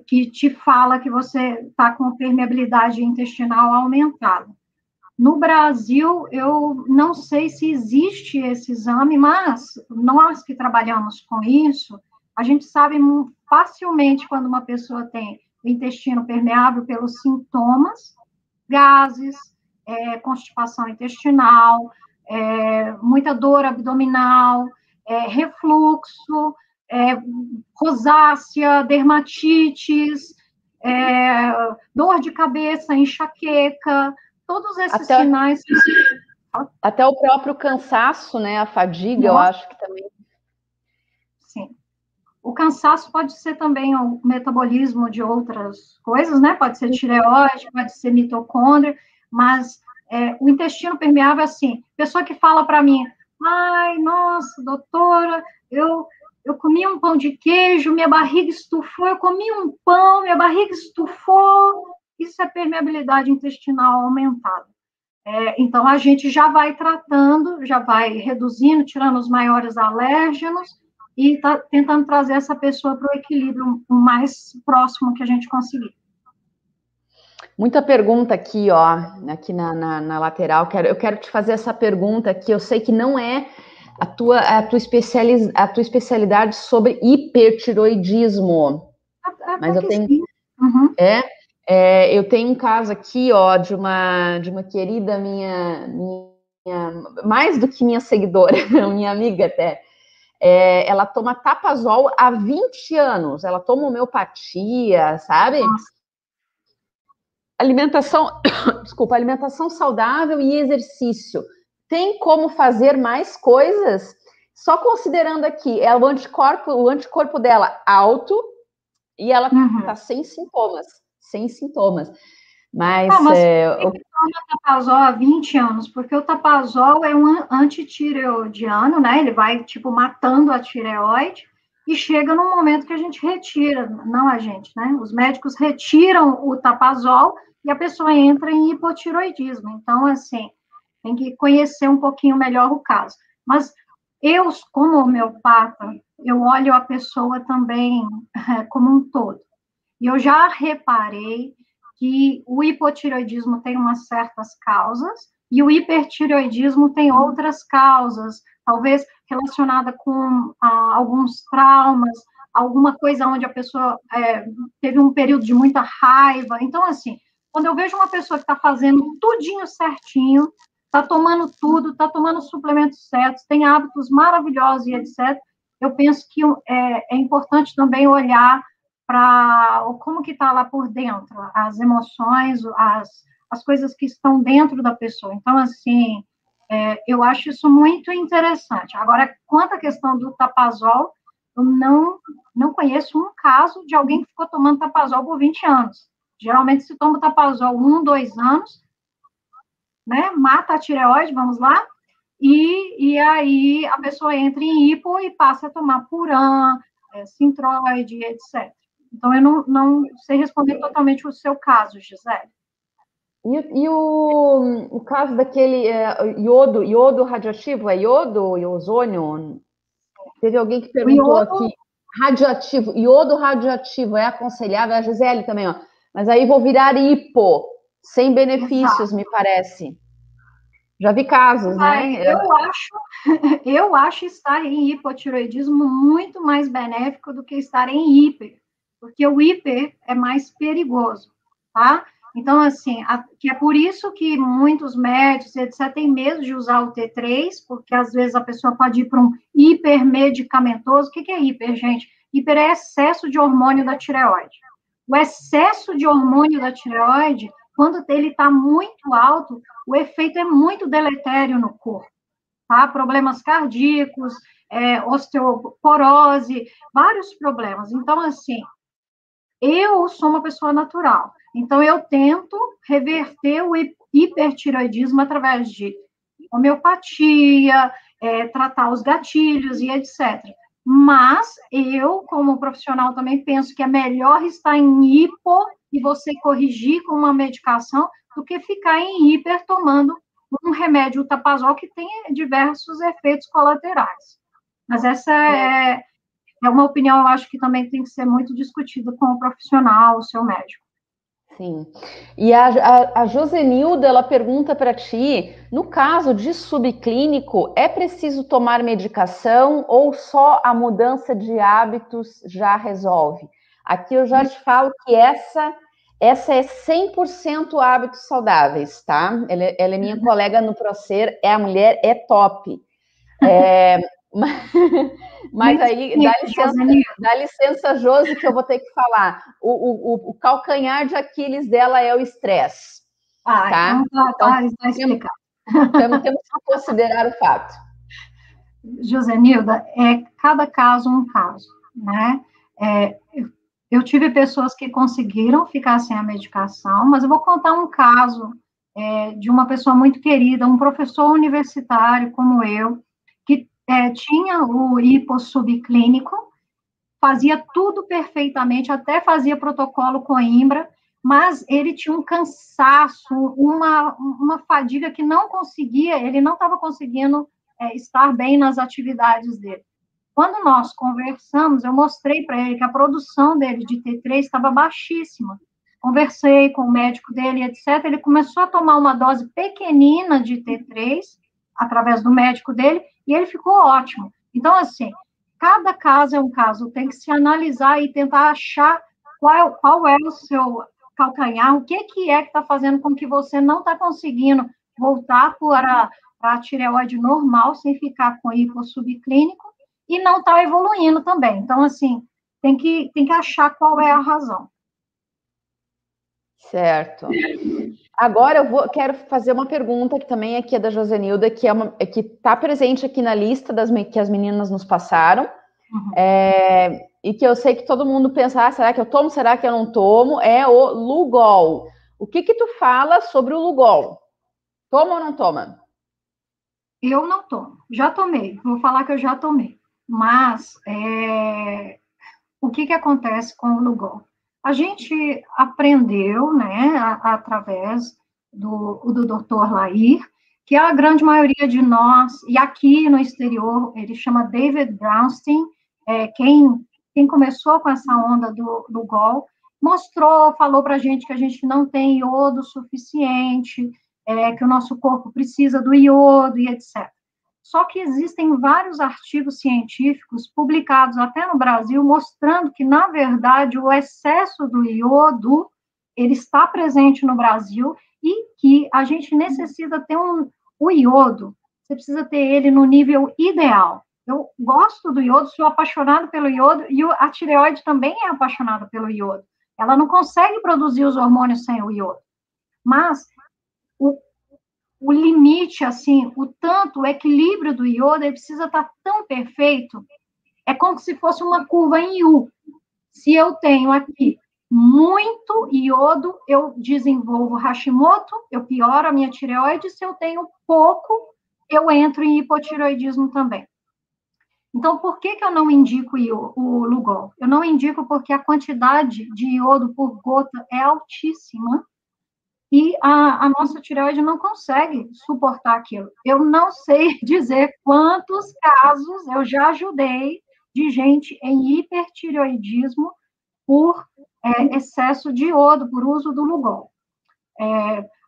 Que te fala que você está com permeabilidade intestinal aumentada. No Brasil, eu não sei se existe esse exame, mas nós que trabalhamos com isso, a gente sabe facilmente quando uma pessoa tem o intestino permeável pelos sintomas, gases, constipação intestinal, muita dor abdominal, refluxo, rosácea, dermatites, dor de cabeça, enxaqueca, todos esses sinais. Até o próprio cansaço, né? A fadiga, eu acho que também. Sim. O cansaço pode ser também o metabolismo de outras coisas, né? Pode ser tireoide, pode ser mitocôndria, mas o intestino permeável, assim, pessoa que fala para mim, ai, nossa, doutora, eu comi um pão de queijo, minha barriga estufou, eu comi um pão, minha barriga estufou, isso é permeabilidade intestinal aumentada. Então, a gente já vai tratando, já vai reduzindo, tirando os maiores alérgenos e tá tentando trazer essa pessoa para o equilíbrio o mais próximo que a gente conseguir. Muita pergunta aqui, ó, aqui na lateral. Eu quero te fazer essa pergunta aqui. Eu sei que não é a tua especialidade sobre hipertiroidismo, mas eu tenho... Uhum. Eu tenho um caso aqui, ó, de uma querida minha, mais do que minha seguidora, minha amiga até. Ela toma Tapazol há 20 anos, ela toma homeopatia, sabe? Alimentação, desculpa, alimentação saudável e exercício. Tem como fazer mais coisas? Só considerando aqui, o anticorpo dela alto e ela tá sem sintomas. Mas por que toma Tapazol há 20 anos? Porque o Tapazol é um antitireoidiano, né? Ele vai, tipo, matando a tireoide e chega num momento que a gente retira, não a gente, né? Os médicos retiram o Tapazol e a pessoa entra em hipotiroidismo. Então, assim, tem que conhecer um pouquinho melhor o caso. Mas eu, como homeopata, eu olho a pessoa também como um todo. E eu já reparei que o hipotireoidismo tem umas certas causas e o hipertireoidismo tem outras causas, talvez relacionada com alguns traumas, alguma coisa onde a pessoa teve um período de muita raiva. Então, assim, quando eu vejo uma pessoa que está fazendo tudinho certinho, está tomando tudo, está tomando suplementos certos, tem hábitos maravilhosos e etc., eu penso que é importante também olhar para como que está lá por dentro, as emoções, as coisas que estão dentro da pessoa. Então, assim, eu acho isso muito interessante. Agora, quanto à questão do Tapazol, eu não conheço um caso de alguém que ficou tomando Tapazol por 20 anos. Geralmente se toma Tapazol 1, 2 anos, né, mata a tireoide, vamos lá, e aí a pessoa entra em hipo e passa a tomar Puran, Sintroid, etc. Então, eu não sei responder totalmente o seu caso, Gisele. E o caso daquele iodo radioativo, é iodo e ozônio? Teve alguém que perguntou aqui, iodo radioativo é aconselhável? A Gisele também, ó. Mas aí vou virar hipo, sem benefícios, me parece. Já vi casos, né? Eu acho estar em hipotireoidismo muito mais benéfico do que estar em hiper, porque o hiper é mais perigoso, tá? Então, assim, que é por isso que muitos médicos, etc., têm medo de usar o T3, porque às vezes a pessoa pode ir para um hipermedicamentoso. O que é hiper, gente? Hiper é excesso de hormônio da tireoide. O excesso de hormônio da tireoide, quando ele está muito alto, o efeito é muito deletério no corpo, tá? Problemas cardíacos, osteoporose, vários problemas. Então, assim, eu sou uma pessoa natural, então eu tento reverter o hipertireoidismo através de homeopatia, tratar os gatilhos e etc. Mas eu, como profissional, também penso que é melhor estar em hipo e você corrigir com uma medicação do que ficar em hiper tomando um remédio, o Tapazol, que tem diversos efeitos colaterais. Mas essa é uma opinião, eu acho que também tem que ser muito discutida com o profissional, o seu médico. Sim. E a Josenilda, ela pergunta para ti, no caso de subclínico, é preciso tomar medicação ou só a mudança de hábitos já resolve? Aqui eu já te falo que essa é 100% hábitos saudáveis, tá? Ela é minha colega no Procer, a mulher é top. Mas aí, dá licença, Josi, que eu vou ter que falar. O calcanhar de Aquiles dela é o estresse. Tá? Então, está explicado. Temos que considerar o fato. Josenilda, cada caso um caso, né? Eu tive pessoas que conseguiram ficar sem a medicação, mas eu vou contar um caso de uma pessoa muito querida, um professor universitário como eu, que tinha o hipossubclínico, fazia tudo perfeitamente, até fazia protocolo Coimbra, mas ele tinha um cansaço, uma fadiga que não conseguia, ele não estava conseguindo estar bem nas atividades dele. Quando nós conversamos, eu mostrei para ele que a produção dele de T3 estava baixíssima. Conversei com o médico dele, etc. Ele começou a tomar uma dose pequenina de T3, através do médico dele, e ele ficou ótimo. Então, assim, cada caso é um caso, tem que se analisar e tentar achar qual é o seu calcanhar, o que está fazendo com que você não está conseguindo voltar para a tireoide normal, sem ficar com hipo subclínico, e não está evoluindo também. Então, assim, tem que achar qual é a razão. Certo. Agora quero fazer uma pergunta que também aqui é da Josenilda, que está presente aqui na lista que as meninas nos passaram, e que eu sei que todo mundo pensa, será que eu tomo, será que eu não tomo? É o Lugol. O que tu fala sobre o Lugol? Toma ou não toma? Eu não tomo. Já tomei. Vou falar que eu já tomei. Mas o que acontece com o Lugol? A gente aprendeu, né, através do Dr. Lair, que a grande maioria de nós, e aqui no exterior, ele chama David Brownstein, quem começou com essa onda do Lugol, falou para a gente que a gente não tem iodo suficiente, que o nosso corpo precisa do iodo e etc. Só que existem vários artigos científicos publicados até no Brasil mostrando que, na verdade, o excesso do iodo, ele está presente no Brasil e que a gente necessita ter o iodo, você precisa ter ele no nível ideal. Eu gosto do iodo, sou apaixonada pelo iodo, e a tireoide também é apaixonada pelo iodo. Ela não consegue produzir os hormônios sem o iodo. Mas o limite, assim, o equilíbrio do iodo, ele precisa estar tão perfeito, é como se fosse uma curva em U. Se eu tenho aqui muito iodo, eu desenvolvo Hashimoto, eu pioro a minha tireoide, se eu tenho pouco, eu entro em hipotireoidismo também. Então, por que eu não indico o Lugol? Eu não indico porque a quantidade de iodo por gota é altíssima, e a nossa tireoide não consegue suportar aquilo. Eu não sei dizer quantos casos eu já ajudei de gente em hipertireoidismo por excesso de iodo, por uso do Lugol.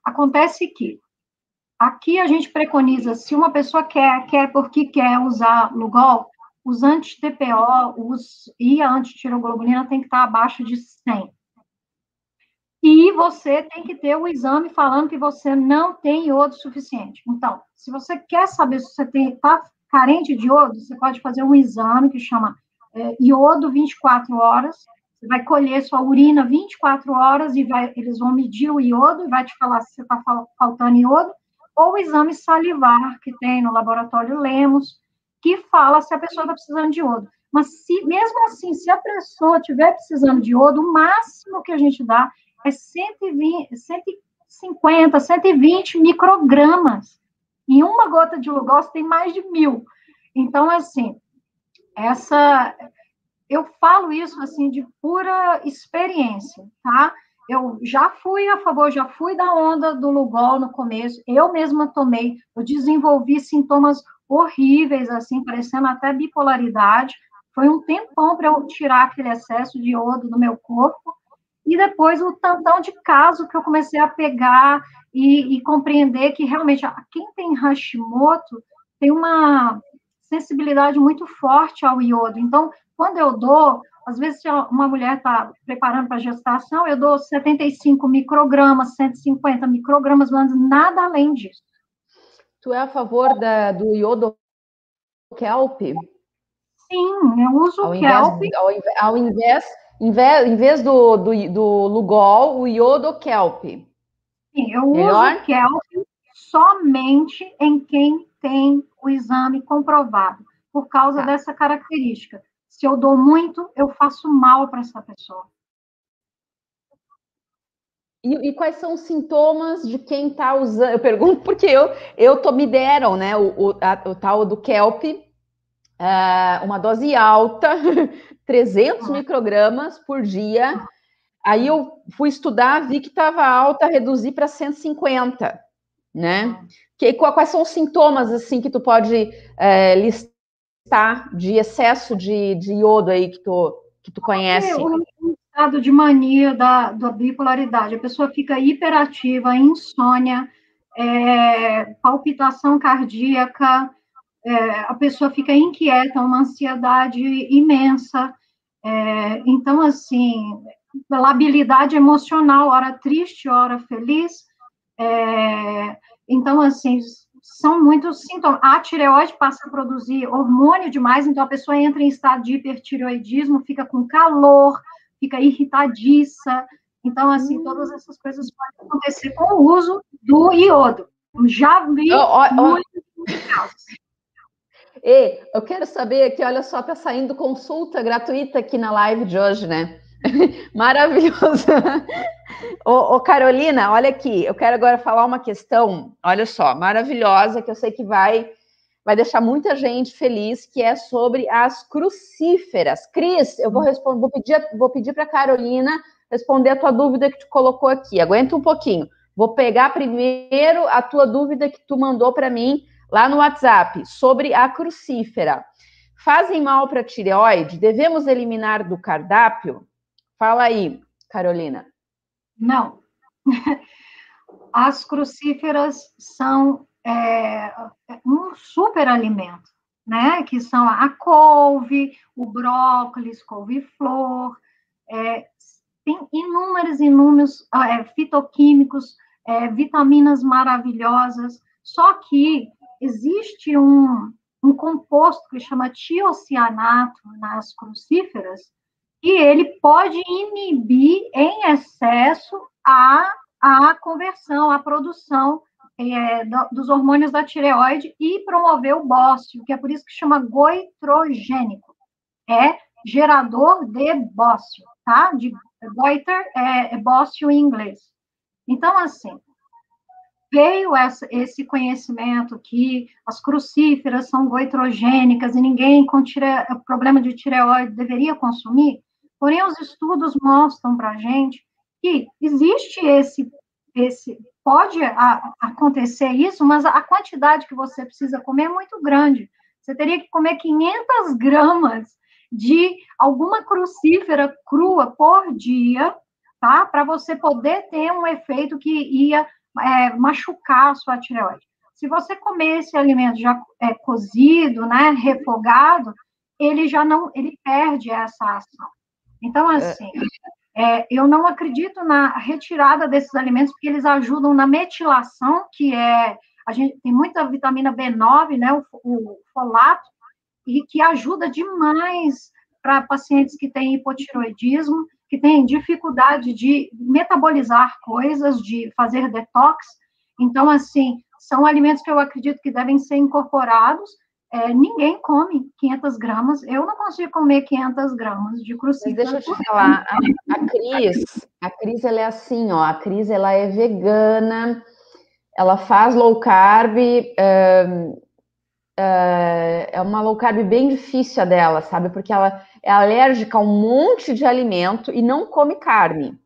Acontece que aqui a gente preconiza, se uma pessoa quer porque quer usar Lugol, os anti-TPO e a antitireoglobulina tem que estar abaixo de 100. E você tem que ter o exame falando que você não tem iodo suficiente. Então, se você quer saber se você está carente de iodo, você pode fazer um exame que chama iodo 24 horas. Você vai colher sua urina 24 horas e eles vão medir o iodo e vai te falar se você está faltando iodo. Ou o exame salivar, que tem no laboratório Lemos, que fala se a pessoa está precisando de iodo. Mas, mesmo assim, se a pessoa estiver precisando de iodo, o máximo que a gente dá é 150, 120 microgramas. Em uma gota de Lugol, você tem mais de 1000. Então, assim, eu falo isso, assim, de pura experiência, tá? Eu já fui a favor, já fui da onda do Lugol no começo, eu mesma tomei, eu desenvolvi sintomas horríveis, assim, parecendo até bipolaridade. Foi um tempão para eu tirar aquele excesso de iodo do meu corpo. E depois o tantão de caso que eu comecei a pegar e compreender que realmente quem tem Hashimoto tem uma sensibilidade muito forte ao iodo. Então, quando eu dou, às vezes se uma mulher está preparando para gestação, eu dou 75 microgramas, 150 microgramas, mas nada além disso. Tu é a favor do iodo kelp? Sim, eu uso o kelp. Em vez do Lugol, o iodo kelp. Sim, eu uso o kelp somente em quem tem o exame comprovado, por causa dessa característica. Se eu dou muito, eu faço mal para essa pessoa. E quais são os sintomas de quem está usando? Eu pergunto porque me deram, né, o tal do kelp, uma dose alta, 300 microgramas por dia, Aí eu fui estudar, vi que estava alta, reduzi para 150, né? Quais são os sintomas, assim, que tu pode listar de excesso de iodo aí que tu conhece? O estado de mania da bipolaridade. A pessoa fica hiperativa, insônia, palpitação cardíaca, a pessoa fica inquieta, uma ansiedade imensa. Então, assim, labilidade emocional, hora triste, hora feliz. Então, assim, são muitos sintomas. A tireoide passa a produzir hormônio demais, então a pessoa entra em estado de hipertireoidismo, fica com calor, fica irritadiça. Então, assim, todas essas coisas podem acontecer com o uso do iodo. Já vi muitos casos. E eu quero saber que, olha só, tá saindo consulta gratuita aqui na live de hoje, né? Maravilhoso. Ô, Carolina, olha aqui, eu quero agora falar uma questão, olha só, maravilhosa, que eu sei que vai deixar muita gente feliz, que é sobre as crucíferas. Cris, eu vou pedir para a Carolina responder a tua dúvida que tu colocou aqui. Aguenta um pouquinho. Vou pegar primeiro a tua dúvida que tu mandou para mim lá no WhatsApp, sobre a crucífera. Fazem mal para a tireoide? Devemos eliminar do cardápio? Fala aí, Carolina. Não. As crucíferas são um super alimento, né? Que são a couve, o brócolis, couve-flor, tem inúmeros fitoquímicos, vitaminas maravilhosas, só que existe um composto que chama tiocianato nas crucíferas, e ele pode inibir em excesso a conversão, a produção dos hormônios da tireoide e promover o bócio, que é por isso que chama goitrogênico. É gerador de bócio, tá? De goiter é bócio em inglês. Então, assim, veio esse conhecimento que as crucíferas são goitrogênicas e ninguém com problema de tireoide deveria consumir, porém os estudos mostram para a gente que existe pode acontecer isso, mas a quantidade que você precisa comer é muito grande. Você teria que comer 500 gramas de alguma crucífera crua por dia, tá? Para você poder ter um efeito que ia machucar a sua tireoide. Se você comer esse alimento já cozido, né, refogado, ele perde essa ação. Então, assim, eu não acredito na retirada desses alimentos, porque eles ajudam na metilação, que a gente tem muita vitamina B9, né, o folato, e que ajuda demais para pacientes que têm hipotireoidismo, que têm dificuldade de metabolizar coisas, de fazer detox. Então, assim, são alimentos que eu acredito que devem ser incorporados. Ninguém come 500 gramas. Eu não consigo comer 500 gramas de crucífera. Mas deixa eu te falar, a Cris, ela é assim, ó, a Cris, ela é vegana, ela faz low carb, é uma low carb bem difícil a dela, sabe? Porque ela é alérgica a um monte de alimento e não come carne,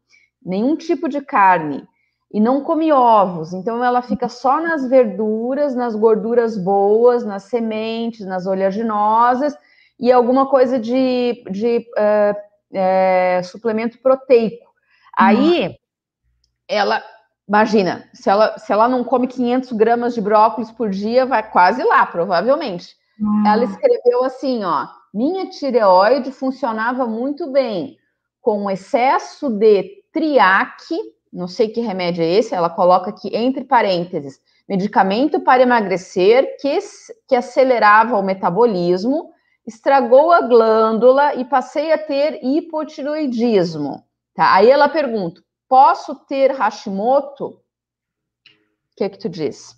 nenhum tipo de carne, e não come ovos. Então ela fica só nas verduras, nas gorduras boas, nas sementes, nas oleaginosas e alguma coisa de suplemento proteico. Aí ela... Imagina, se ela não come 500 gramas de brócolis por dia, vai quase lá, provavelmente. Ela escreveu assim, ó, minha tireoide funcionava muito bem com excesso de triac, não sei que remédio é esse, ela coloca aqui entre parênteses, medicamento para emagrecer que acelerava o metabolismo, estragou a glândula e passei a ter hipotiroidismo. Tá? Aí ela pergunta, posso ter Hashimoto? O que tu diz?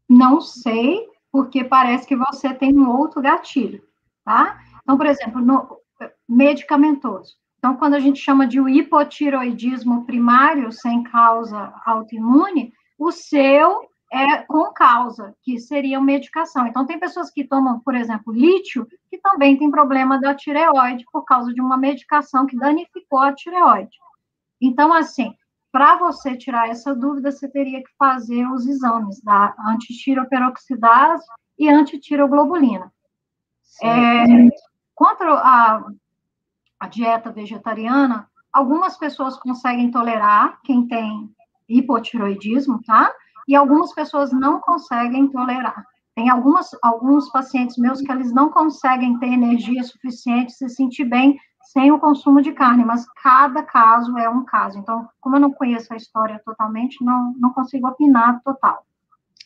Não sei, porque parece que você tem um outro gatilho, tá? Então, por exemplo, no medicamentoso. Então, quando a gente chama de hipotiroidismo primário, sem causa autoimune, o seu é com causa, que seria uma medicação. Então, tem pessoas que tomam, por exemplo, lítio, que também tem problema da tireoide por causa de uma medicação que danificou a tireoide. Então, assim, para você tirar essa dúvida, você teria que fazer os exames da antitiroperoxidase e antitiroglobulina. Quanto a dieta vegetariana, algumas pessoas conseguem tolerar, quem tem hipotiroidismo, tá? E algumas pessoas não conseguem tolerar. Tem alguns pacientes meus que eles não conseguem ter energia suficiente, se sentir bem sem o consumo de carne, mas cada caso é um caso. Então, como eu não conheço a história totalmente, não consigo opinar total.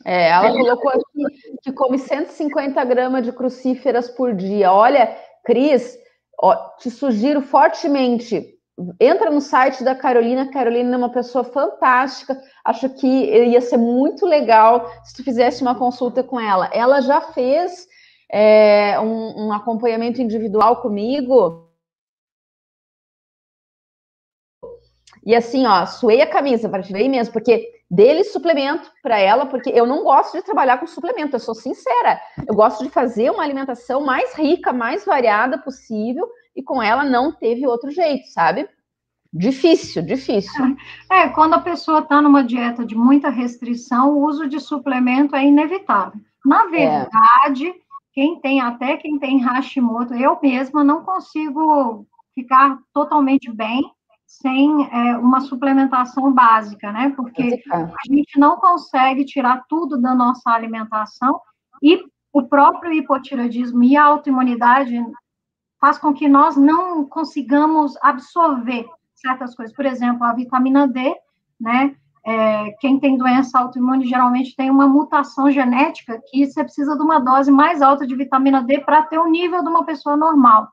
Ela colocou aqui que come 150 gramas de crucíferas por dia. Olha, Cris, te sugiro fortemente, entra no site da Carolina. Carolina é uma pessoa fantástica. Acho que ia ser muito legal se tu fizesse uma consulta com ela. Ela já fez um acompanhamento individual comigo. E assim, suei a camisa, partilhei mesmo, porque dele suplemento para ela, porque eu não gosto de trabalhar com suplemento, eu sou sincera. Eu gosto de fazer uma alimentação mais rica, mais variada possível, e com ela não teve outro jeito, sabe? Difícil. Quando a pessoa está numa dieta de muita restrição, o uso de suplemento é inevitável. Na verdade, quem tem Hashimoto, eu mesma não consigo ficar totalmente bem sem uma suplementação básica, né? Porque a gente não consegue tirar tudo da nossa alimentação e o próprio hipotireoidismo e a autoimunidade faz com que nós não consigamos absorver certas coisas. Por exemplo, a vitamina D, né? Quem tem doença autoimune geralmente tem uma mutação genética que você precisa de uma dose mais alta de vitamina D para ter o nível de uma pessoa normal.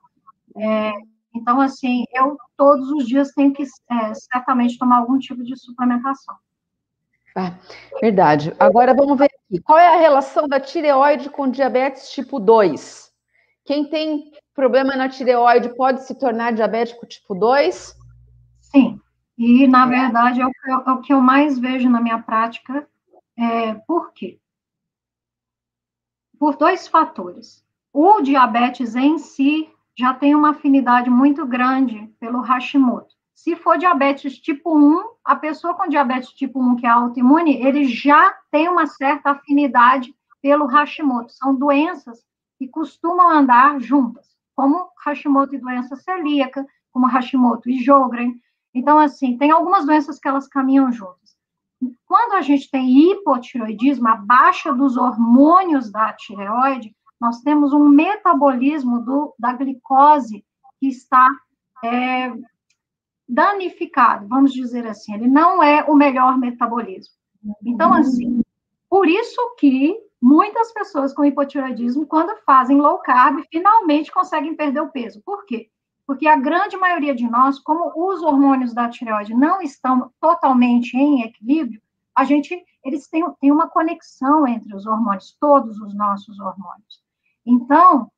Então, assim, eu todos os dias tenho que certamente tomar algum tipo de suplementação. Verdade. Agora vamos ver aqui. Qual é a relação da tireoide com diabetes tipo 2? Quem tem problema na tireoide pode se tornar diabético tipo 2? Sim. E, na verdade, é o que eu mais vejo na minha prática. Por quê? Por 2 fatores. O diabetes em si já tem uma afinidade muito grande pelo Hashimoto. Se for diabetes tipo 1, a pessoa com diabetes tipo 1, que é autoimune, ele já tem uma certa afinidade pelo Hashimoto. São doenças que costumam andar juntas, como Hashimoto e doença celíaca, como Hashimoto e Sjögren. Então, assim, tem algumas doenças que elas caminham juntas. Quando a gente tem hipotireoidismo, a baixa dos hormônios da tireoide, nós temos um metabolismo da glicose que está danificado, vamos dizer assim. Ele não é o melhor metabolismo. Então, assim, por isso que muitas pessoas com hipotireoidismo, quando fazem low carb, finalmente conseguem perder o peso. Por quê? Porque a grande maioria de nós, como os hormônios da tireoide não estão totalmente em equilíbrio, eles têm uma conexão entre os hormônios, todos os nossos hormônios. Então,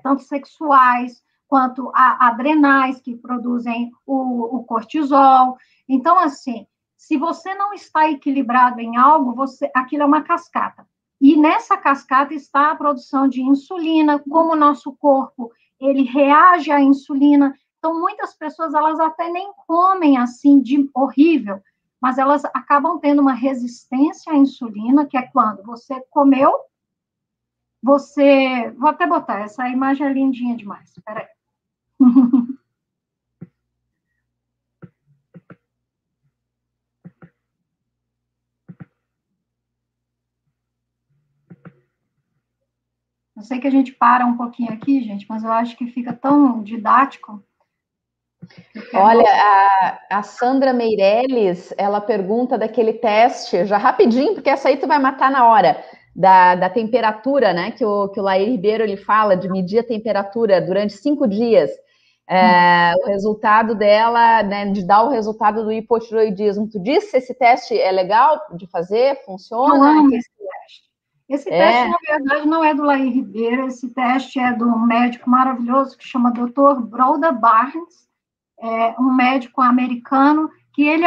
tanto sexuais, quanto adrenais, que produzem o cortisol. Então, assim, se você não está equilibrado em algo, aquilo é uma cascata. E nessa cascata está a produção de insulina, como o nosso corpo ele reage à insulina. Então, muitas pessoas, elas até nem comem assim de horrível, mas elas acabam tendo uma resistência à insulina, que é quando você comeu, vou até botar, essa imagem é lindinha demais, espera aí. Eu sei que a gente para um pouquinho aqui, gente, mas eu acho que fica tão didático. Olha, a Sandra Meirelles, ela pergunta daquele teste, já rapidinho, porque essa aí tu vai matar na hora, da temperatura, né, que o Lair Ribeiro, ele fala de medir a temperatura durante 5 dias. O resultado dela, né, de dar o resultado do hipotireoidismo. Tu disse se esse teste é legal de fazer, funciona? Eu amo esse teste. Esse teste, na verdade, não é do Lair Ribeiro, esse teste é do médico maravilhoso que chama Dr. Broda Barnes, um médico americano, que ele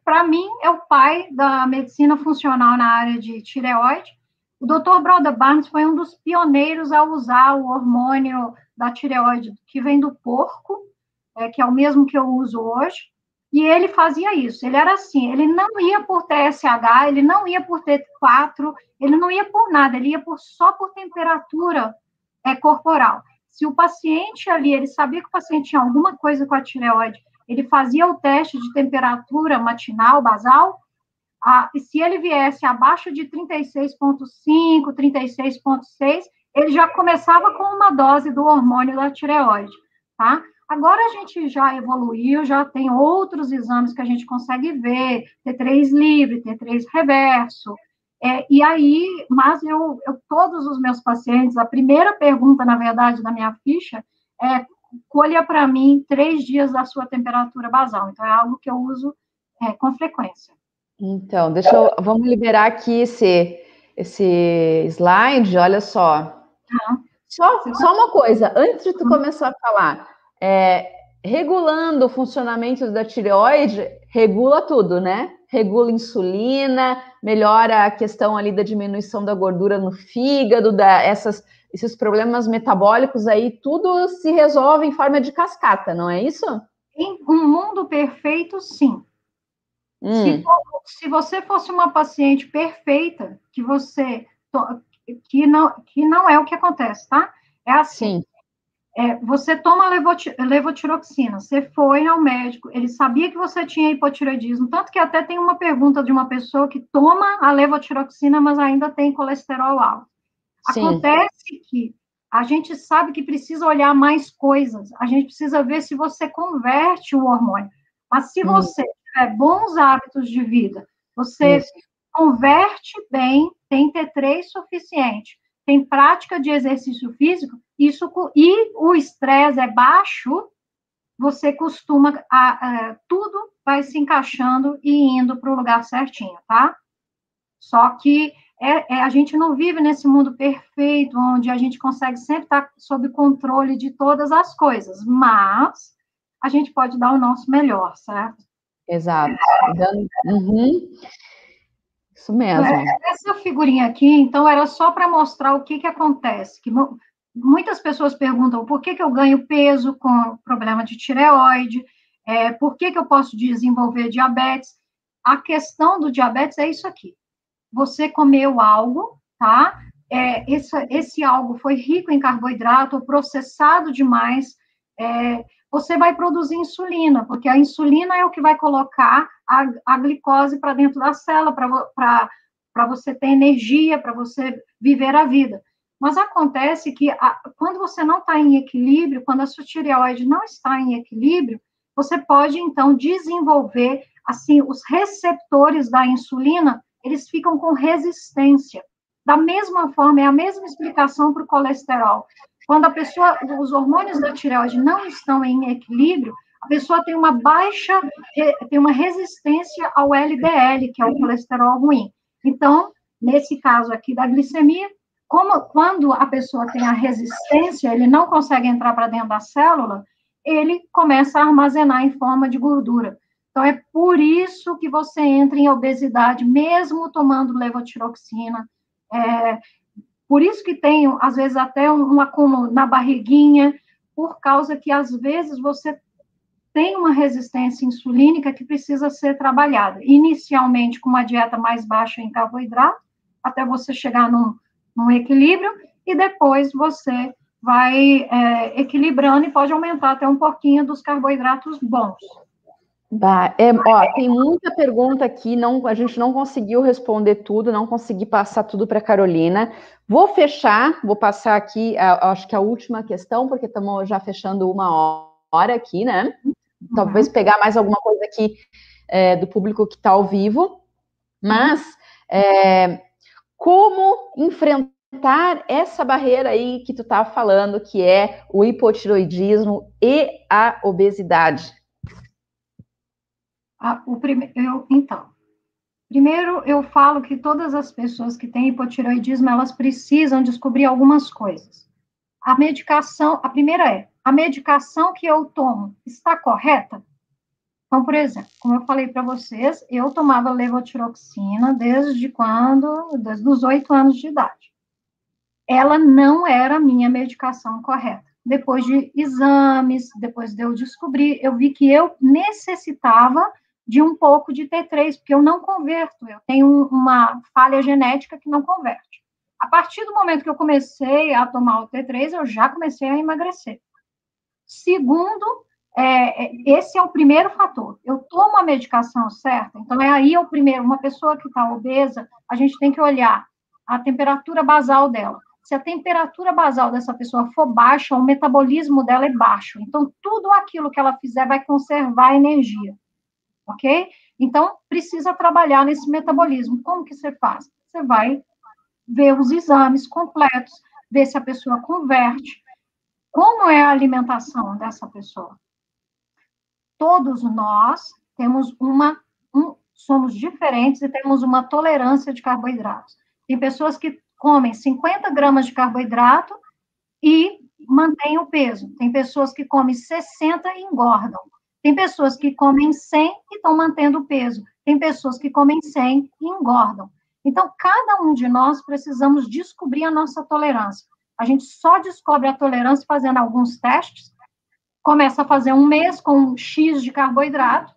para mim, é o pai da medicina funcional na área de tireoide. O Dr. Broda Barnes foi um dos pioneiros a usar o hormônio da tireoide que vem do porco, que é o mesmo que eu uso hoje, e ele fazia isso. Ele era assim, ele não ia por TSH, ele não ia por T4, ele não ia por nada, ele ia só por temperatura corporal. Se o paciente ali, ele sabia que o paciente tinha alguma coisa com a tireoide, ele fazia o teste de temperatura matinal, basal, e se ele viesse abaixo de 36,5, 36,6, ele já começava com uma dose do hormônio da tireoide, tá? Agora a gente já evoluiu, já tem outros exames que a gente consegue ver, T3 livre, T3 reverso, e aí, mas todos os meus pacientes, a primeira pergunta, na verdade, da minha ficha é: colha para mim 3 dias da sua temperatura basal. Então, é algo que eu uso com frequência. Então, vamos liberar aqui esse slide, olha só. Só uma coisa, antes de tu começar a falar, regulando o funcionamento da tireoide, regula tudo, né? Regula insulina, melhora a questão ali da diminuição da gordura no fígado, esses problemas metabólicos aí, tudo se resolve em forma de cascata, não é isso? Em um mundo perfeito, sim. Se você fosse uma paciente perfeita, que não é o que acontece, tá? É assim. Sim. Você toma levotiroxina, você foi ao médico, ele sabia que você tinha hipotireoidismo, tanto que até tem uma pergunta de uma pessoa que toma a levotiroxina, mas ainda tem colesterol alto. Sim. Acontece que a gente sabe que precisa olhar mais coisas, a gente precisa ver se você converte o hormônio. Mas se você tiver bons hábitos de vida, você converte bem, tem T3 suficiente, tem prática de exercício físico, e o estresse é baixo, você costuma, tudo vai se encaixando e indo para o lugar certinho, tá? Só que a gente não vive nesse mundo perfeito, onde a gente consegue sempre estar sob controle de todas as coisas, mas a gente pode dar o nosso melhor, certo? Exato. Isso mesmo. Essa figurinha aqui, então, era só para mostrar o que acontece. Que muitas pessoas perguntam por que eu ganho peso com problema de tireoide, por que eu posso desenvolver diabetes. A questão do diabetes é isso aqui. Você comeu algo, tá? Esse algo foi rico em carboidrato, ou processado demais, você vai produzir insulina, porque a insulina é o que vai colocar a glicose para dentro da célula, para você ter energia, para você viver a vida. Mas acontece que quando você não está em equilíbrio, quando a sua tireoide não está em equilíbrio, você pode, então, desenvolver, assim, os receptores da insulina, eles ficam com resistência. Da mesma forma, é a mesma explicação para o colesterol. Quando os hormônios da tireoide não estão em equilíbrio, a pessoa tem uma resistência ao LDL, que é o colesterol ruim. Então, nesse caso aqui da glicemia, quando a pessoa tem a resistência, ele não consegue entrar para dentro da célula, ele começa a armazenar em forma de gordura. Então, é por isso que você entra em obesidade, mesmo tomando levotiroxina, por isso que tem, às vezes, até um acúmulo na barriguinha, por causa que, às vezes, você tem uma resistência insulínica que precisa ser trabalhada. Inicialmente, com uma dieta mais baixa em carboidrato, até você chegar num equilíbrio, e depois você vai equilibrando e pode aumentar até um pouquinho dos carboidratos bons. Tem muita pergunta aqui, a gente não conseguiu responder tudo, não consegui passar tudo para a Carolina. Vou passar aqui, acho que a última questão, porque estamos já fechando 1 hora aqui, né? Talvez pegar mais alguma coisa aqui do público que está ao vivo. Mas, como enfrentar essa barreira aí que tu estava falando, que é o hipotiroidismo e a obesidade? Primeiro eu falo que todas as pessoas que têm hipotireoidismo, elas precisam descobrir algumas coisas. A primeira a medicação que eu tomo está correta? Então, por exemplo, como eu falei para vocês, eu tomava levotiroxina desde os 8 anos de idade. Ela não era a minha medicação correta. depois de exames, depois de eu descobrir, eu vi que eu necessitava de um pouco de T3, porque eu não converto, eu tenho uma falha genética que não converte. A partir do momento que eu comecei a tomar o T3, eu já comecei a emagrecer. Segundo, esse é o primeiro fator. Eu tomo a medicação certa, então aí o primeiro, uma pessoa que está obesa, a gente tem que olhar a temperatura basal dela. Se a temperatura basal dessa pessoa for baixa, o metabolismo dela é baixo. Então, tudo aquilo que ela fizer vai conservar a energia, ok? Então, precisa trabalhar nesse metabolismo. Como que você faz? Você vai ver os exames completos, ver se a pessoa converte. Como é a alimentação dessa pessoa? Todos nós temos somos diferentes e temos uma tolerância de carboidratos. Tem pessoas que comem 50 gramas de carboidrato e mantêm o peso. Tem pessoas que comem 60 e engordam. Tem pessoas que comem 100 e estão mantendo o peso. Tem pessoas que comem 100 e engordam. Então, cada um de nós precisamos descobrir a nossa tolerância. A gente só descobre a tolerância fazendo alguns testes. Começa a fazer um mês com um X de carboidrato.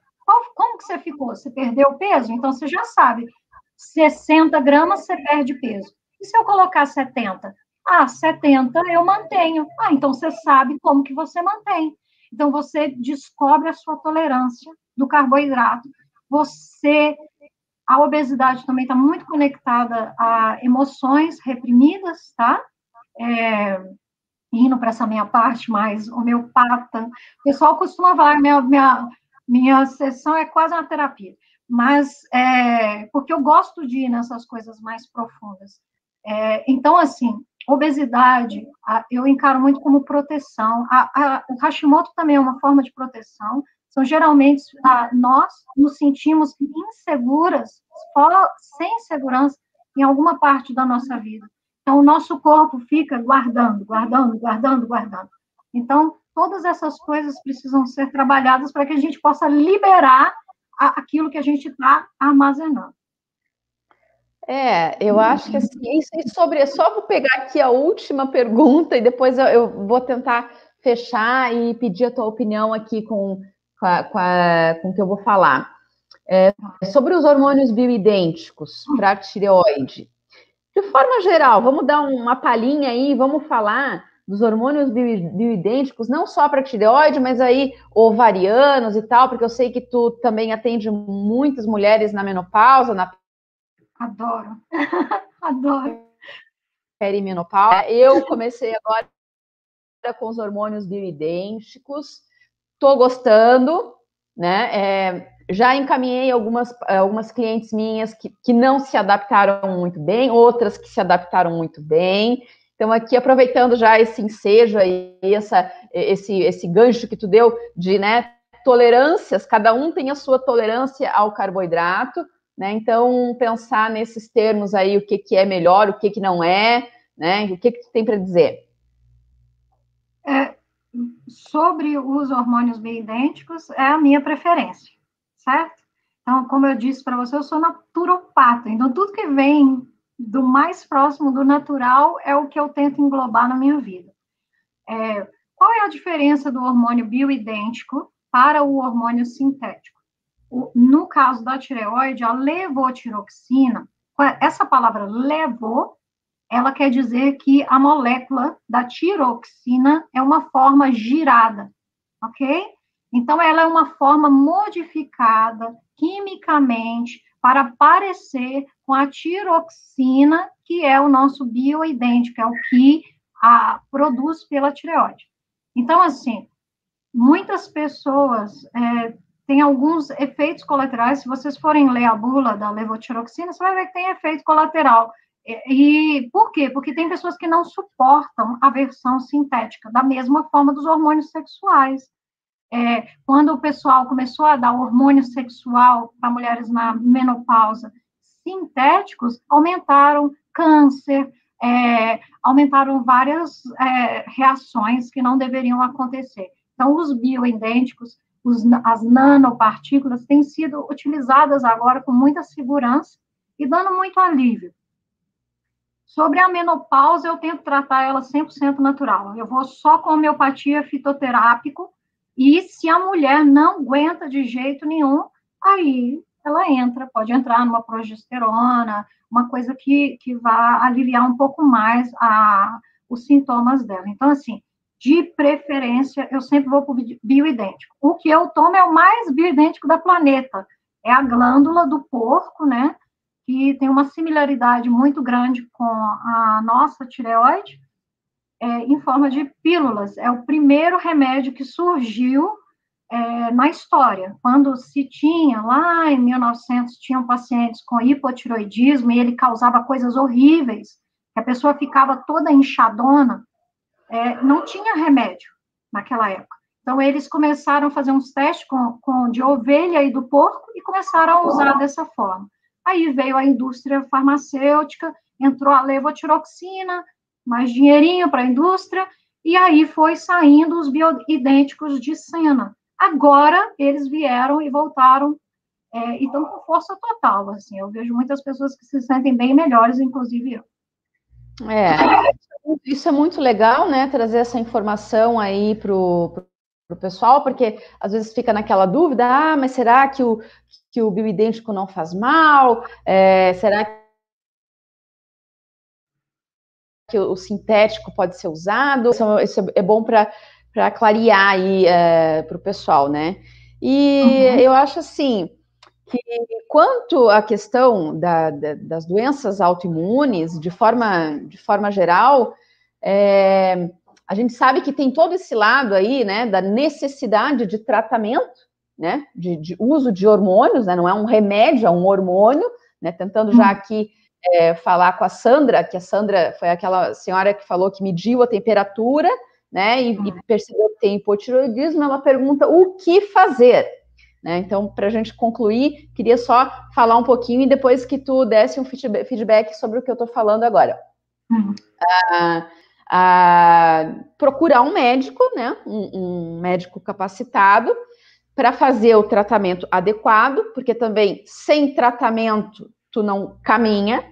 Como que você ficou? Você perdeu peso? Então, você já sabe. 60 gramas, você perde peso. E se eu colocar 70? 70 eu mantenho. Então você sabe como que você mantém. Então, você descobre a sua tolerância do carboidrato. A obesidade também está muito conectada a emoções reprimidas, tá? Indo para essa minha parte mais homeopata. O pessoal costuma falar, minha sessão é quase uma terapia, mas porque eu gosto de ir nessas coisas mais profundas. Então, assim, obesidade, eu encaro muito como proteção. O Hashimoto também é uma forma de proteção. Então, geralmente, nós nos sentimos inseguras, sem segurança, em alguma parte da nossa vida. Então, o nosso corpo fica guardando. Então, todas essas coisas precisam ser trabalhadas para que a gente possa liberar aquilo que a gente está armazenando. Eu acho que assim, só vou pegar aqui a última pergunta e depois eu vou tentar fechar e pedir a tua opinião aqui com o que eu vou falar. Sobre os hormônios bioidênticos para a tireoide. De forma geral, vamos dar uma palhinha aí, vamos falar dos hormônios bioidênticos, não só para tireoide, mas aí ovarianos e tal, porque eu sei que tu também atende muitas mulheres na menopausa, na Adoro, adoro. perimenopausa. Eu comecei agora com os hormônios bioidênticos, estou gostando, né? Já encaminhei algumas clientes minhas que não se adaptaram muito bem, outras que se adaptaram muito bem. Então, aqui, aproveitando já esse ensejo aí, esse gancho que tu deu de, né, tolerâncias, cada um tem a sua tolerância ao carboidrato, né? Então, pensar nesses termos aí, o que é melhor, o que não é, né? O que tu tem para dizer? Sobre os hormônios bioidênticos, é a minha preferência, certo? Então, como eu disse para você, eu sou naturopata, então tudo que vem do mais próximo do natural é o que eu tento englobar na minha vida. Qual é a diferença do hormônio bioidêntico para o hormônio sintético? No caso da tireoide, a levotiroxina, essa palavra levo, ela quer dizer que a molécula da tiroxina é uma forma girada, ok? Então, ela é uma forma modificada quimicamente para parecer com a tiroxina, que é o nosso bioidêntico, é o que produz pela tireoide. Então, assim, muitas pessoas têm alguns efeitos colaterais. Se vocês forem ler a bula da levotiroxina, você vai ver que tem efeito colateral. E por quê? Porque tem pessoas que não suportam a versão sintética, da mesma forma dos hormônios sexuais. Quando o pessoal começou a dar hormônio sexual para mulheres na menopausa sintéticos, aumentaram câncer, aumentaram várias reações que não deveriam acontecer. Então, os bioidênticos, as nanopartículas, têm sido utilizadas agora com muita segurança e dando muito alívio. Sobre a menopausa, eu tento tratar ela 100% natural. Eu vou só com homeopatia fitoterápico, e se a mulher não aguenta de jeito nenhum, aí ela pode entrar numa progesterona, uma coisa que vá aliviar um pouco mais os sintomas dela. Então, assim, de preferência, eu sempre vou para o bioidêntico. O que eu tomo é o mais bioidêntico da planeta, é a glândula do porco, né? Que tem uma similaridade muito grande com a nossa tireoide, em forma de pílulas. É o primeiro remédio que surgiu na história. Quando se tinha, lá em 1900, tinham pacientes com hipotireoidismo e ele causava coisas horríveis, que a pessoa ficava toda inchadona, não tinha remédio naquela época. Então, eles começaram a fazer uns testes de ovelha e do porco e começaram a usar dessa forma. Aí veio a indústria farmacêutica, entrou a levotiroxina, mais dinheirinho para a indústria, e aí foi saindo os bioidênticos de cena. Agora, eles vieram e voltaram, e estão com força total, assim, eu vejo muitas pessoas que se sentem bem melhores, inclusive eu. Isso é muito legal, né, trazer essa informação aí para o pessoal, porque às vezes fica naquela dúvida, mas será que o bioidêntico não faz mal? Será que o sintético pode ser usado? Isso é bom para clarear aí para o pessoal, né? E eu acho assim, que quanto à questão das doenças autoimunes, de forma geral, a gente sabe que tem todo esse lado aí, né, da necessidade de tratamento, né, de uso de hormônios, né, não é um remédio, é um hormônio, né, tentando já aqui falar com a Sandra, que a Sandra foi aquela senhora que falou que mediu a temperatura, né, e percebeu que tem hipotireoidismo, ela pergunta o que fazer, né? Então, para a gente concluir, queria só falar um pouquinho e depois que tu desse um feedback sobre o que eu estou falando agora. Procurar um médico, né, um médico capacitado para fazer o tratamento adequado, porque também sem tratamento tu não caminha,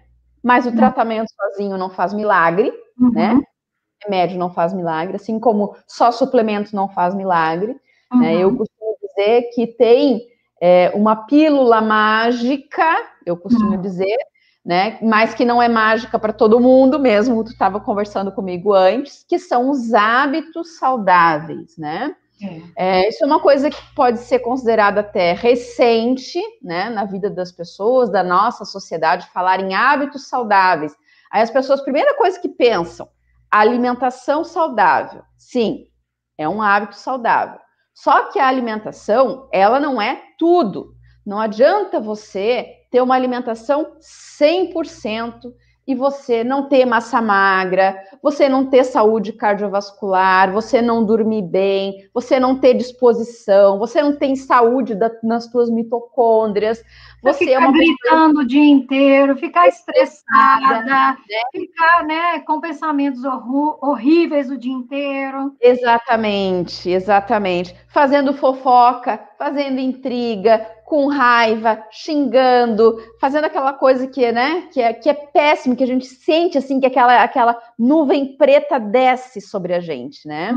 mas o tratamento sozinho não faz milagre, né? Remédio não faz milagre, assim como só suplemento não faz milagre, né? Eu costumo dizer que tem uma pílula mágica, eu costumo dizer, né? Mas que não é mágica para todo mundo, mesmo tu estava conversando comigo antes, que são os hábitos saudáveis, né? Isso é uma coisa que pode ser considerada até recente, né, na vida das pessoas, da nossa sociedade, falar em hábitos saudáveis. Aí as pessoas, primeira coisa que pensam, alimentação saudável. Sim, é um hábito saudável. Só que a alimentação, ela não é tudo. Não adianta você ter uma alimentação 100% e você não ter massa magra, você não ter saúde cardiovascular, você não dormir bem, você não ter disposição, você não tem saúde nas suas mitocôndrias, você ficar gritando o dia inteiro, ficar estressada, né? Ficar, né, com pensamentos horríveis o dia inteiro. Exatamente, exatamente. Fazendo fofoca, fazendo intriga, com raiva, xingando, fazendo aquela coisa que, né, que é péssimo, que a gente sente assim que aquela nuvem preta desce sobre a gente, né?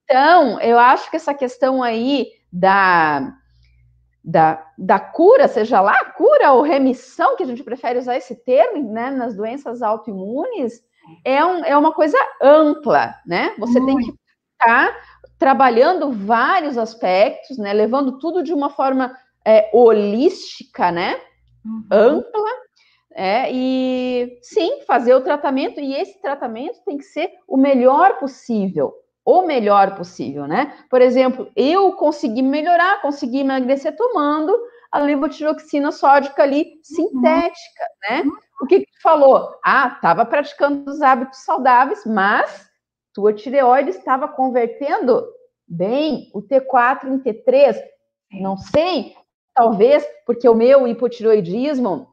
Então, eu acho que essa questão aí da cura, seja lá cura ou remissão, que a gente prefere usar esse termo, né, nas doenças autoimunes, é uma coisa ampla, né? Você tem que estar trabalhando vários aspectos, né, levando tudo de uma forma holística, né, ampla, e sim, fazer o tratamento, e esse tratamento tem que ser o melhor possível, né? Por exemplo, eu consegui melhorar, consegui emagrecer tomando a levotiroxina sódica ali sintética, né? O que tu falou? Estava praticando os hábitos saudáveis, mas tua tireoide estava convertendo bem o T4 em T3, não sei, talvez porque o meu hipotireoidismo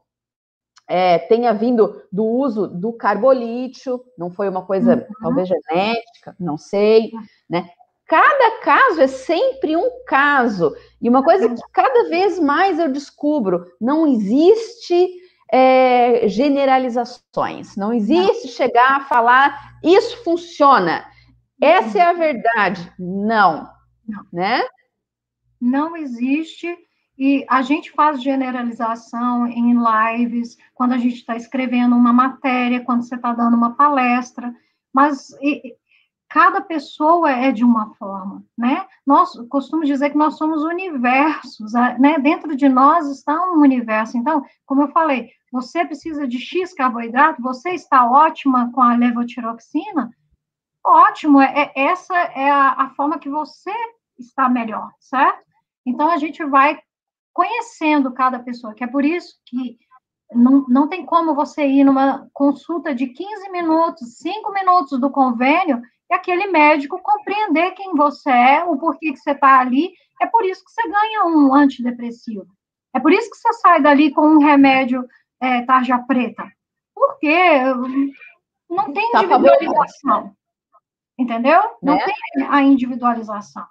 tenha vindo do uso do carbolítio, não foi uma coisa talvez genética, não sei, né? Cada caso é sempre um caso, e uma coisa que cada vez mais eu descubro, não existe generalizações. Não existe chegar a falar, isso funciona. Essa é a verdade. Não. Né? Não existe. E a gente faz generalização em lives, quando a gente está escrevendo uma matéria, quando você está dando uma palestra, mas cada pessoa é de uma forma, né? Nós costumo dizer que nós somos universos, né? Dentro de nós está um universo. Então, como eu falei, você precisa de X carboidrato, você está ótima com a levotiroxina, ótimo, essa é a forma que você está melhor, certo? Então, a gente vai conhecendo cada pessoa, que é por isso que não tem como você ir numa consulta de 15 minutos, 5 minutos do convênio, e aquele médico compreender quem você é, o porquê que você está ali. É por isso que você ganha um antidepressivo. É por isso que você sai dali com um remédio tarja preta. Porque não tem individualização. Entendeu? Não tem a individualização.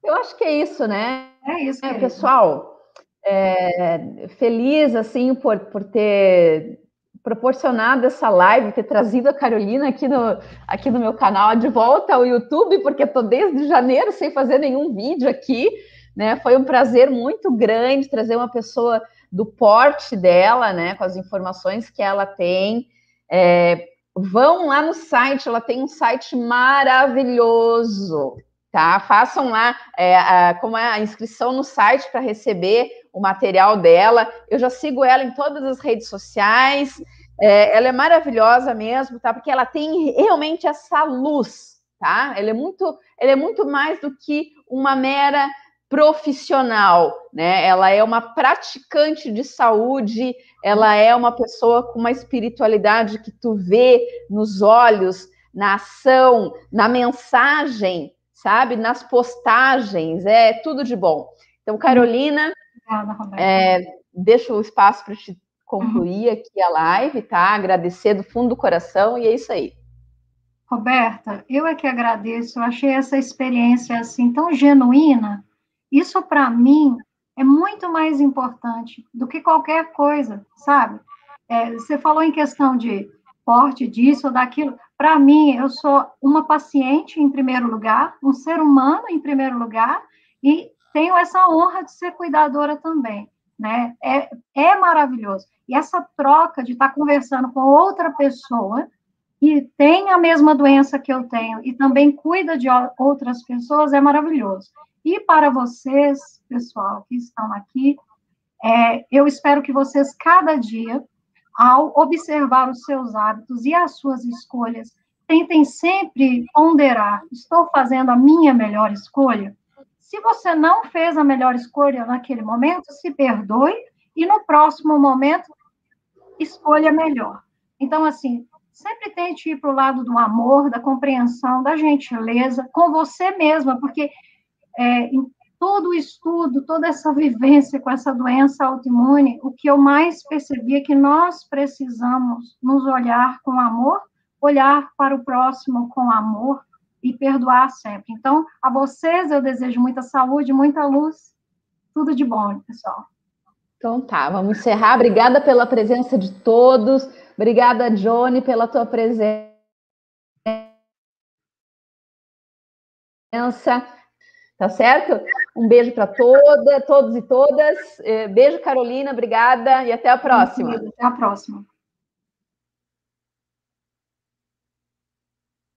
Eu acho que é isso, né? É isso, pessoal. Feliz, assim, por ter proporcionado essa live, ter trazido a Carolina aqui no meu canal de volta ao YouTube, porque estou desde janeiro sem fazer nenhum vídeo aqui, né? Foi um prazer muito grande trazer uma pessoa do porte dela, né? Com as informações que ela tem. Vão lá no site, ela tem um site maravilhoso, tá? Façam lá como é a inscrição no site para receber o material dela. Eu já sigo ela em todas as redes sociais. Ela é maravilhosa mesmo, tá? Porque ela tem realmente essa luz, tá? Ela é muito mais do que uma mera profissional, né? Ela é uma praticante de saúde, ela é uma pessoa com uma espiritualidade que tu vê nos olhos, na ação, na mensagem, sabe? Nas postagens, é tudo de bom. Então, Carolina, deixo o espaço para te concluir aqui a live, tá? Agradecer do fundo do coração e é isso aí. Roberta, eu é que agradeço, eu achei essa experiência assim tão genuína. Isso para mim é muito mais importante do que qualquer coisa, sabe? Você falou em questão de porte disso ou daquilo. Para mim, eu sou uma paciente em primeiro lugar, um ser humano em primeiro lugar, e tenho essa honra de ser cuidadora também, né? É maravilhoso. E essa troca de estar conversando com outra pessoa que tem a mesma doença que eu tenho e também cuida de outras pessoas é maravilhoso. E para vocês, pessoal, que estão aqui, eu espero que vocês, cada dia, ao observar os seus hábitos e as suas escolhas, tentem sempre ponderar, estou fazendo a minha melhor escolha? Se você não fez a melhor escolha naquele momento, se perdoe e no próximo momento, escolha melhor. Então, assim, sempre tente ir para o lado do amor, da compreensão, da gentileza, com você mesma, porque em todo o estudo, toda essa vivência com essa doença autoimune, o que eu mais percebi é que nós precisamos nos olhar com amor, olhar para o próximo com amor e perdoar sempre. Então, a vocês eu desejo muita saúde, muita luz, tudo de bom, pessoal. Então tá, vamos encerrar. Obrigada pela presença de todos. Obrigada, Johnny, pela tua presença. Tá certo? Um beijo para todos e todas. Beijo, Carolina, obrigada e até a próxima. Até a próxima.